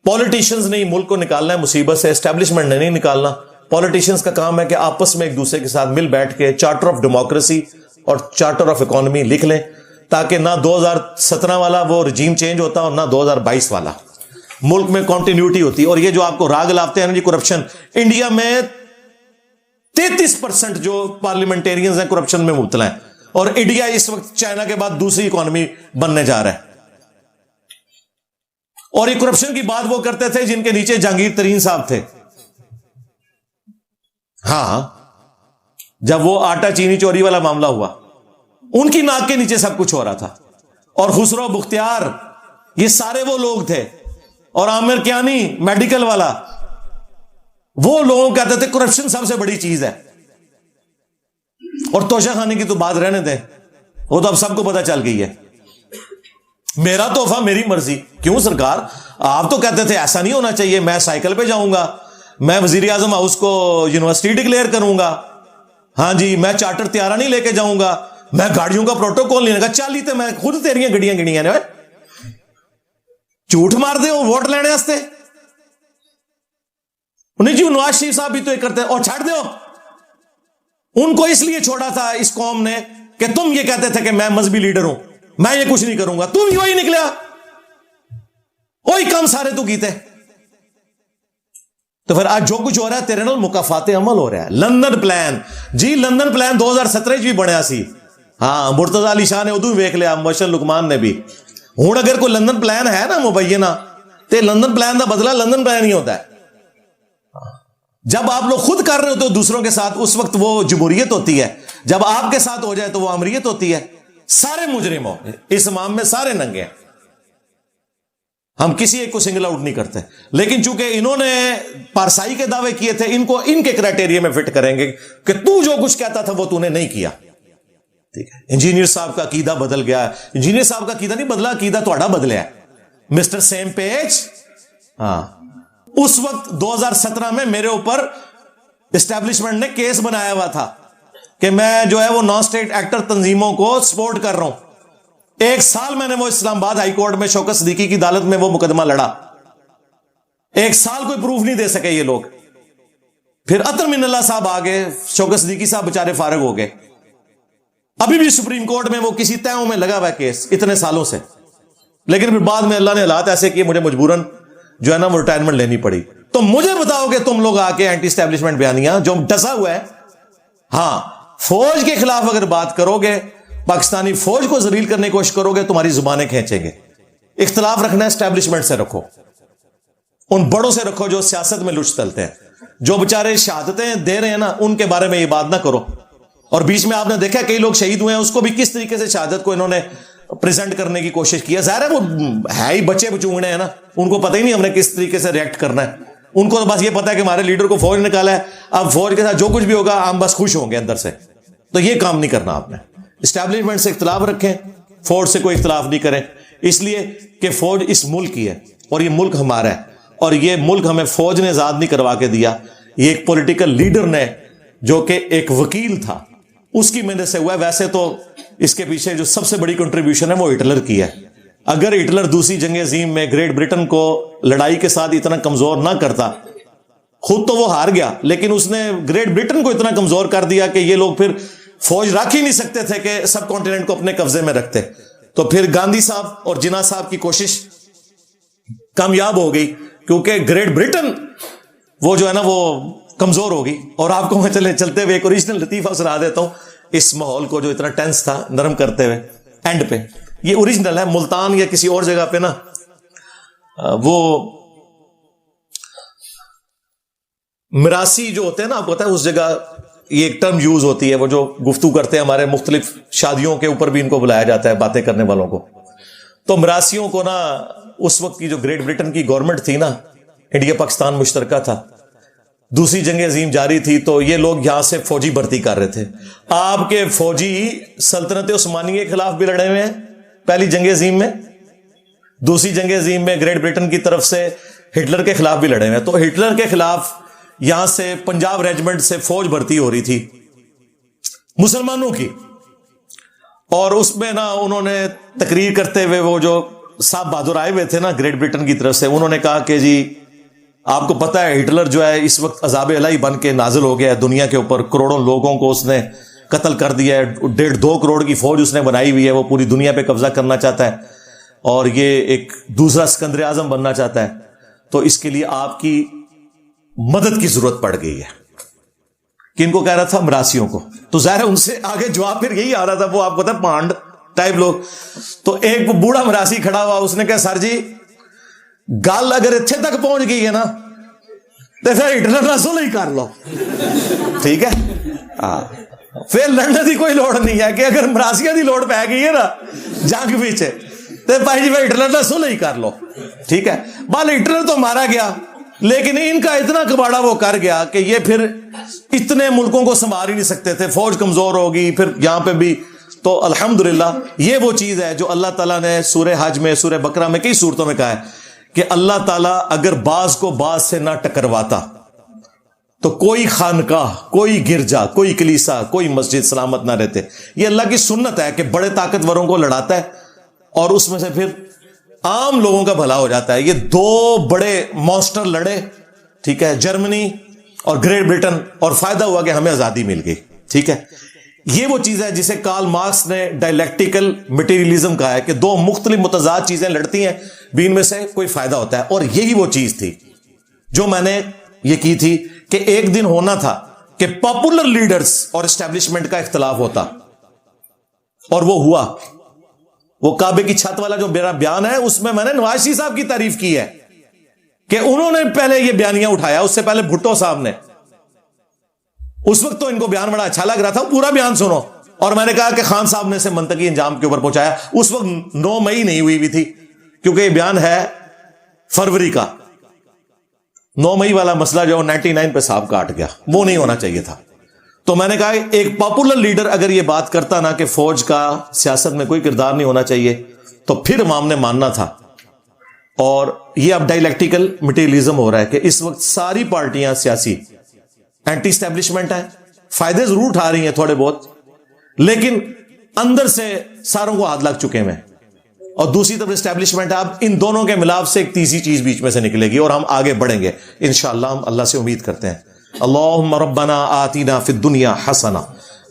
پولیٹیشنز نے ملک کو نکالنا ہے مصیبت سے, اسٹیبلشمنٹ نے نہیں نکالنا. پولیٹیشنز کا کام ہے کہ آپس میں ایک دوسرے کے ساتھ مل بیٹھ کے چارٹر آف ڈیموکریسی اور چارٹر آف اکانومی لکھ لیں, تاکہ نہ 2017 والا وہ رجیم چینج ہوتا اور نہ 2022 والا, ملک میں کنٹینیوٹی ہوتی. اور یہ جو آپ کو راگ لاتے ہیں نا جی کرپشن, انڈیا میں 33% جو پارلیمنٹیرینز ہیں کرپشن میں مبتلا ہیں, اور انڈیا اس وقت چائنا کے بعد دوسری اکانومی بننے جا رہا ہے. اور یہ کرپشن کی بات وہ کرتے تھے جن کے نیچے جہانگیر ترین صاحب تھے. ہاں, جب وہ آٹا چینی چوری والا معاملہ ہوا, ان کی ناک کے نیچے سب کچھ ہو رہا تھا. اور خسرو بختیار, یہ سارے وہ لوگ تھے, اور عامر کیانی میڈیکل والا, وہ لوگوں کہتے تھے کرپشن سب سے بڑی چیز ہے. اور توشہ خانے کی تو بات رہنے دیں, وہ تو اب سب کو پتا چل گئی ہے. میرا تحفہ میری مرضی, کیوں سرکار, آپ تو کہتے تھے ایسا نہیں ہونا چاہیے, میں سائیکل پہ جاؤں گا, میں وزیر اعظم ہاؤس کو یونیورسٹی ڈکلیئر کروں گا, ہاں جی, میں چارٹر تیارہ نہیں لے کے جاؤں گا, میں گاڑیوں کا پروٹوکول نہیں لگا, چالی تے میں خود تیریاں گڑیاں گڑیاں نے, جھوٹ مار دے ہو ووٹ لینے واسطے. نہیں جی, نواز شریف صاحب بھی تو یہ کرتے ہیں, اور چھاڑ دے ہو, ان کو اس لیے چھوڑا تھا اس قوم نے کہ تم یہ کہتے تھے کہ میں مذہبی لیڈر ہوں, میں یہ کچھ نہیں کروں گا, تم وہی نکلیا, وہی کام سارے تو کیتے. تو پھر آج جو کچھ ہو رہا ہے تیرے نال مکافات عمل ہو رہا ہے. لندن پلان, جی لندن پلان 2017 بھی بنیا سی, ہاں, مرتضی علی شاہ نے ادو ویک لیا, مبشر لقمان نے بھی. ہوں اگر کوئی لندن پلان ہے نا مبینہ, تے لندن پلان کا بدلہ لندن پلان ہی ہوتا ہے. جب آپ لوگ خود کر رہے ہوتے ہو دوسروں کے ساتھ, اس وقت وہ جمہوریت ہوتی ہے, جب آپ کے ساتھ ہو جائے تو وہ امریت ہوتی ہے. سارے مجرم ہو اس امام میں, سارے ننگے ہیں, ہم کسی ایک کو سنگل آؤٹ نہیں کرتے. لیکن چونکہ انہوں نے پارسائی کے دعوے کیے تھے, ان کو ان کے کرائٹیریا میں فٹ کریں گے کہ تو جو کچھ کہتا تھا وہ تو نے نہیں کیا. ٹھیک ہے. انجینئر صاحب کا عقیدہ بدل گیا. انجینئر صاحب کا عقیدہ نہیں بدلا, عقیدہ تھوڑا بدلیا ہے. Mister same page. ہاں, اس وقت 2017 میں میرے اوپر اسٹیبلشمنٹ نے کیس بنایا ہوا تھا کہ میں جو ہے وہ نان اسٹیٹ ایکٹر تنظیموں کو سپورٹ کر رہا ہوں. 1 سال میں نے وہ اسلام آباد ہائی کورٹ میں شوکت صدیقی کی عدالت میں وہ مقدمہ لڑا. 1 سال کوئی پروف نہیں دے سکے یہ لوگ. پھر اطہر من اللہ صاحب آگے, شوکت صدیقی صاحب بےچارے فارغ ہو گئے. ابھی بھی سپریم کورٹ میں وہ کسی تیوں میں لگا ہوا ہے کیس اتنے سالوں سے. لیکن پھر بعد میں اللہ نے حالات ایسے کیے, مجھے مجبوراً جو ہے نا وہ ریٹائرمنٹ لینی پڑی. تو مجھے بتاؤ کہ تم لوگ آ کے اینٹی اسٹیبلشمنٹ بیانیاں جو ڈسا ہوا ہے, ہاں فوج کے خلاف اگر بات کرو گے, پاکستانی فوج کو ذلیل کرنے کی کوشش کرو گے, تمہاری زبانیں کھینچیں گے. اختلاف رکھنا ہے اسٹیبلشمنٹ سے رکھو, ان بڑوں سے رکھو جو سیاست میں لچ تلتے ہیں. جو بےچارے شہادتیں دے رہے ہیں نا, ان کے بارے میں یہ بات نہ کرو. اور بیچ میں آپ نے دیکھا کئی لوگ شہید ہوئے ہیں, اس کو بھی کس طریقے سے شہادت کو انہوں نے پریزنٹ کرنے کی کوشش کی ہے. ظاہر ہے وہ ہے ہی بچے بچونگڑے ہیں نا, ان کو پتہ ہی نہیں ہم نے کس طریقے سے ریئیکٹ کرنا ہے. ان کو تو بس یہ پتا ہے کہ ہمارے لیڈر کو فوج نکالا ہے, اب فوج کے ساتھ جو کچھ بھی ہوگا ہم بس خوش ہوں گے اندر سے. تو یہ کام نہیں کرنا آپ نے. اسٹیبلشمنٹ سے اختلاف رکھیں, فوج سے کوئی اختلاف نہیں کریں, اس لیے کہ فوج اس ملک کی ہے اور یہ ملک ہمارا ہے, اور یہ ملک ہمیں فوج نے آزاد نہیں کروا کے دیا, یہ ایک پولیٹیکل لیڈر نے جو کہ ایک وکیل تھا اس کی محنت سے ہوا ہے. ویسے تو اس کے پیچھے جو سب سے بڑی کنٹریبیوشن ہے وہ ہٹلر کی ہے. اگر ہٹلر دوسری جنگ عظیم میں گریٹ برٹن کو لڑائی کے ساتھ اتنا کمزور نہ کرتا, خود تو وہ ہار گیا, لیکن اس نے گریٹ برٹن کو اتنا کمزور کر دیا کہ یہ لوگ پھر فوج رکھ ہی نہیں سکتے تھے کہ سب کانٹیننٹ کو اپنے قبضے میں رکھتے. تو پھر گاندھی صاحب اور جناح صاحب کی کوشش کامیاب ہو گئی, کیونکہ گریٹ برٹن وہ جو ہے نا وہ کمزور ہوگی. اور آپ کو میں چلتے ہوئے ایک اوریجنل لطیفہ سنا دیتا ہوں, اس ماحول کو جو اتنا ٹینس تھا نرم کرتے ہوئے. اینڈ پہ یہ اوریجنل ہے, ملتان یا کسی اور جگہ پہ نا وہ مراسی جو ہوتے ہیں نا, آپ کو پتا ہے اس جگہ یہ ایک ٹرم یوز ہوتی ہے, وہ جو گفتگو کرتے ہیں ہمارے مختلف شادیوں کے اوپر بھی ان کو بلایا جاتا ہے باتیں کرنے والوں کو. تو مراسیوں کو نا اس وقت کی جو گریٹ برٹن کی گورنمنٹ تھی نا, انڈیا پاکستان مشترکہ تھا, دوسری جنگ عظیم جاری تھی, تو یہ لوگ یہاں سے فوجی بھرتی کر رہے تھے. آپ کے فوجی سلطنت عثمانیہ کے خلاف بھی لڑے ہوئے ہیں پہلی جنگ عظیم میں, دوسری جنگ عظیم میں گریٹ برٹن کی طرف سے ہٹلر کے خلاف بھی لڑے ہوئے ہیں. تو ہٹلر کے خلاف یہاں سے پنجاب ریجمنٹ سے فوج بھرتی ہو رہی تھی مسلمانوں کی, اور اس میں نا انہوں نے تقریر کرتے ہوئے وہ جو صاحب بہادر آئے ہوئے تھے نا گریٹ برٹن کی طرف سے, انہوں نے کہا کہ جی آپ کو پتا ہے ہٹلر جو ہے اس وقت عذاب الہی بن کے نازل ہو گیا ہے دنیا کے اوپر, کروڑوں لوگوں کو اس نے قتل کر دیا ہے, 1.5-2 کروڑ کی فوج اس نے بنائی ہوئی ہے, وہ پوری دنیا پہ قبضہ کرنا چاہتا ہے, اور یہ ایک دوسرا سکندر اعظم بننا چاہتا ہے. تو اس کے لیے آپ کی مدد کی ضرورت پڑ گئی ہے. کن کو کہہ رہا تھا؟ مراسیوں کو. تو ظاہر ہے ان سے آگے جواب پھر یہی آ رہا تھا, وہ آپ کو پتا پانڈ ٹائپ لوگ. تو ایک بوڑھا مراسی کھڑا ہوا, اس نے کہا سر جی گل اگر اتنے تک پہنچ گئی ہے نا تو پھر ہٹلر نہ صلح ہی کر لو, ٹھیک ہے, پھر لڑنے کی کوئی لوڑ نہیں ہے کہ اگر مراسیاں دی لوڑ پہ گئی ہے نا جنگ پیچھے تو بھائی جی ہٹلر نہ صلح ہی کر لو, ٹھیک ہے. بال ہٹلر تو مارا گیا, لیکن ان کا اتنا کباڑا وہ کر گیا کہ یہ پھر اتنے ملکوں کو سنبھال ہی نہیں سکتے تھے, فوج کمزور ہوگی پھر یہاں پہ بھی. تو الحمدللہ یہ وہ چیز ہے جو اللہ تعالیٰ نے سورہ حج میں, سورہ بقرہ میں, کئی صورتوں میں کہا ہے کہ اللہ تعالیٰ اگر بعض کو بعض سے نہ ٹکرواتا تو کوئی خانقاہ, کوئی گرجا, کوئی کلیسا, کوئی مسجد سلامت نہ رہتے. یہ اللہ کی سنت ہے کہ بڑے طاقتوروں کو لڑاتا ہے اور اس میں سے پھر عام لوگوں کا بھلا ہو جاتا ہے. یہ 2 بڑے مانسٹر لڑے, ٹھیک ہے, جرمنی اور گریٹ برٹن, اور فائدہ ہوا کہ ہمیں آزادی مل گئی, ٹھیک ہے. یہ وہ چیز ہے جسے کارل مارکس نے ڈائلیکٹیکل مٹیریلزم کہا ہے کہ 2 مختلف متضاد چیزیں لڑتی ہیں بھی ان میں سے کوئی فائدہ ہوتا ہے. اور یہی وہ چیز تھی جو میں نے یہ کی تھی کہ ایک دن ہونا تھا کہ پاپولر لیڈرز اور اسٹیبلشمنٹ کا اختلاف ہوتا, اور وہ ہوا. وہ کعبے کی چھت والا جو میرا بیان ہے اس میں نے نواز شریف صاحب کی تعریف کی ہے کہ انہوں نے پہلے یہ بیانیاں اٹھایا, اس سے پہلے بھٹو صاحب نے. اس وقت تو ان کو بیان بڑا اچھا لگ رہا تھا, پورا بیان سنو. اور میں نے کہا کہ خان صاحب نے اسے منطقی انجام کے اوپر پہنچایا. اس وقت 9 مئی نہیں ہوئی تھی, کیونکہ یہ بیان ہے فروری کا. 9 مئی والا مسئلہ جو 99 پہ صاحب کاٹ گیا, وہ نہیں ہونا چاہیے تھا. تو میں نے کہا ایک پاپولر لیڈر اگر یہ بات کرتا نا کہ فوج کا سیاست میں کوئی کردار نہیں ہونا چاہیے تو پھر عوام نے ماننا تھا. اور یہ اب ڈائلیکٹیکل مٹیریلزم ہو رہا ہے کہ اس وقت ساری پارٹیاں سیاسی اینٹی اسٹیبلشمنٹ ہیں, فائدے ضرور اٹھا رہی ہیں تھوڑے بہت, لیکن اندر سے ساروں کو ہاتھ لگ چکے ہیں. اور دوسری طرف اسٹیبلشمنٹ ہے. اب ان دونوں کے ملاپ سے ایک تیسری چیز بیچ میں سے نکلے گی اور ہم آگے بڑھیں گے انشاءاللہ. ہم اللہ سے امید کرتے ہیں. اللہم ربنا آتینا فی الدنیا حسنہ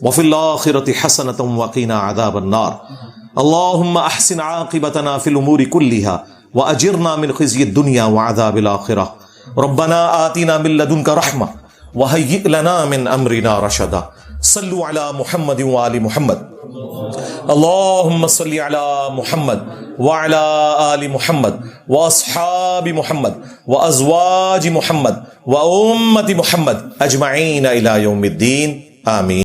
وفی الآخرۃ حسنۃ وقنا عذاب النار. اللہم احسن عاقبتنا فی الامور کلھا واجرنا من خزی الدنیا وعذاب الآخرہ. ربنا آتینا من لدنک رحمہ وہیئ لنا من امرنا رشدا. صلوا علی محمد وآل محمد. اللہم صلی علی محمد وعلی آل محمد واصحاب محمد وازواج محمد وامت محمد اجمعین الی یوم الدین. آمین.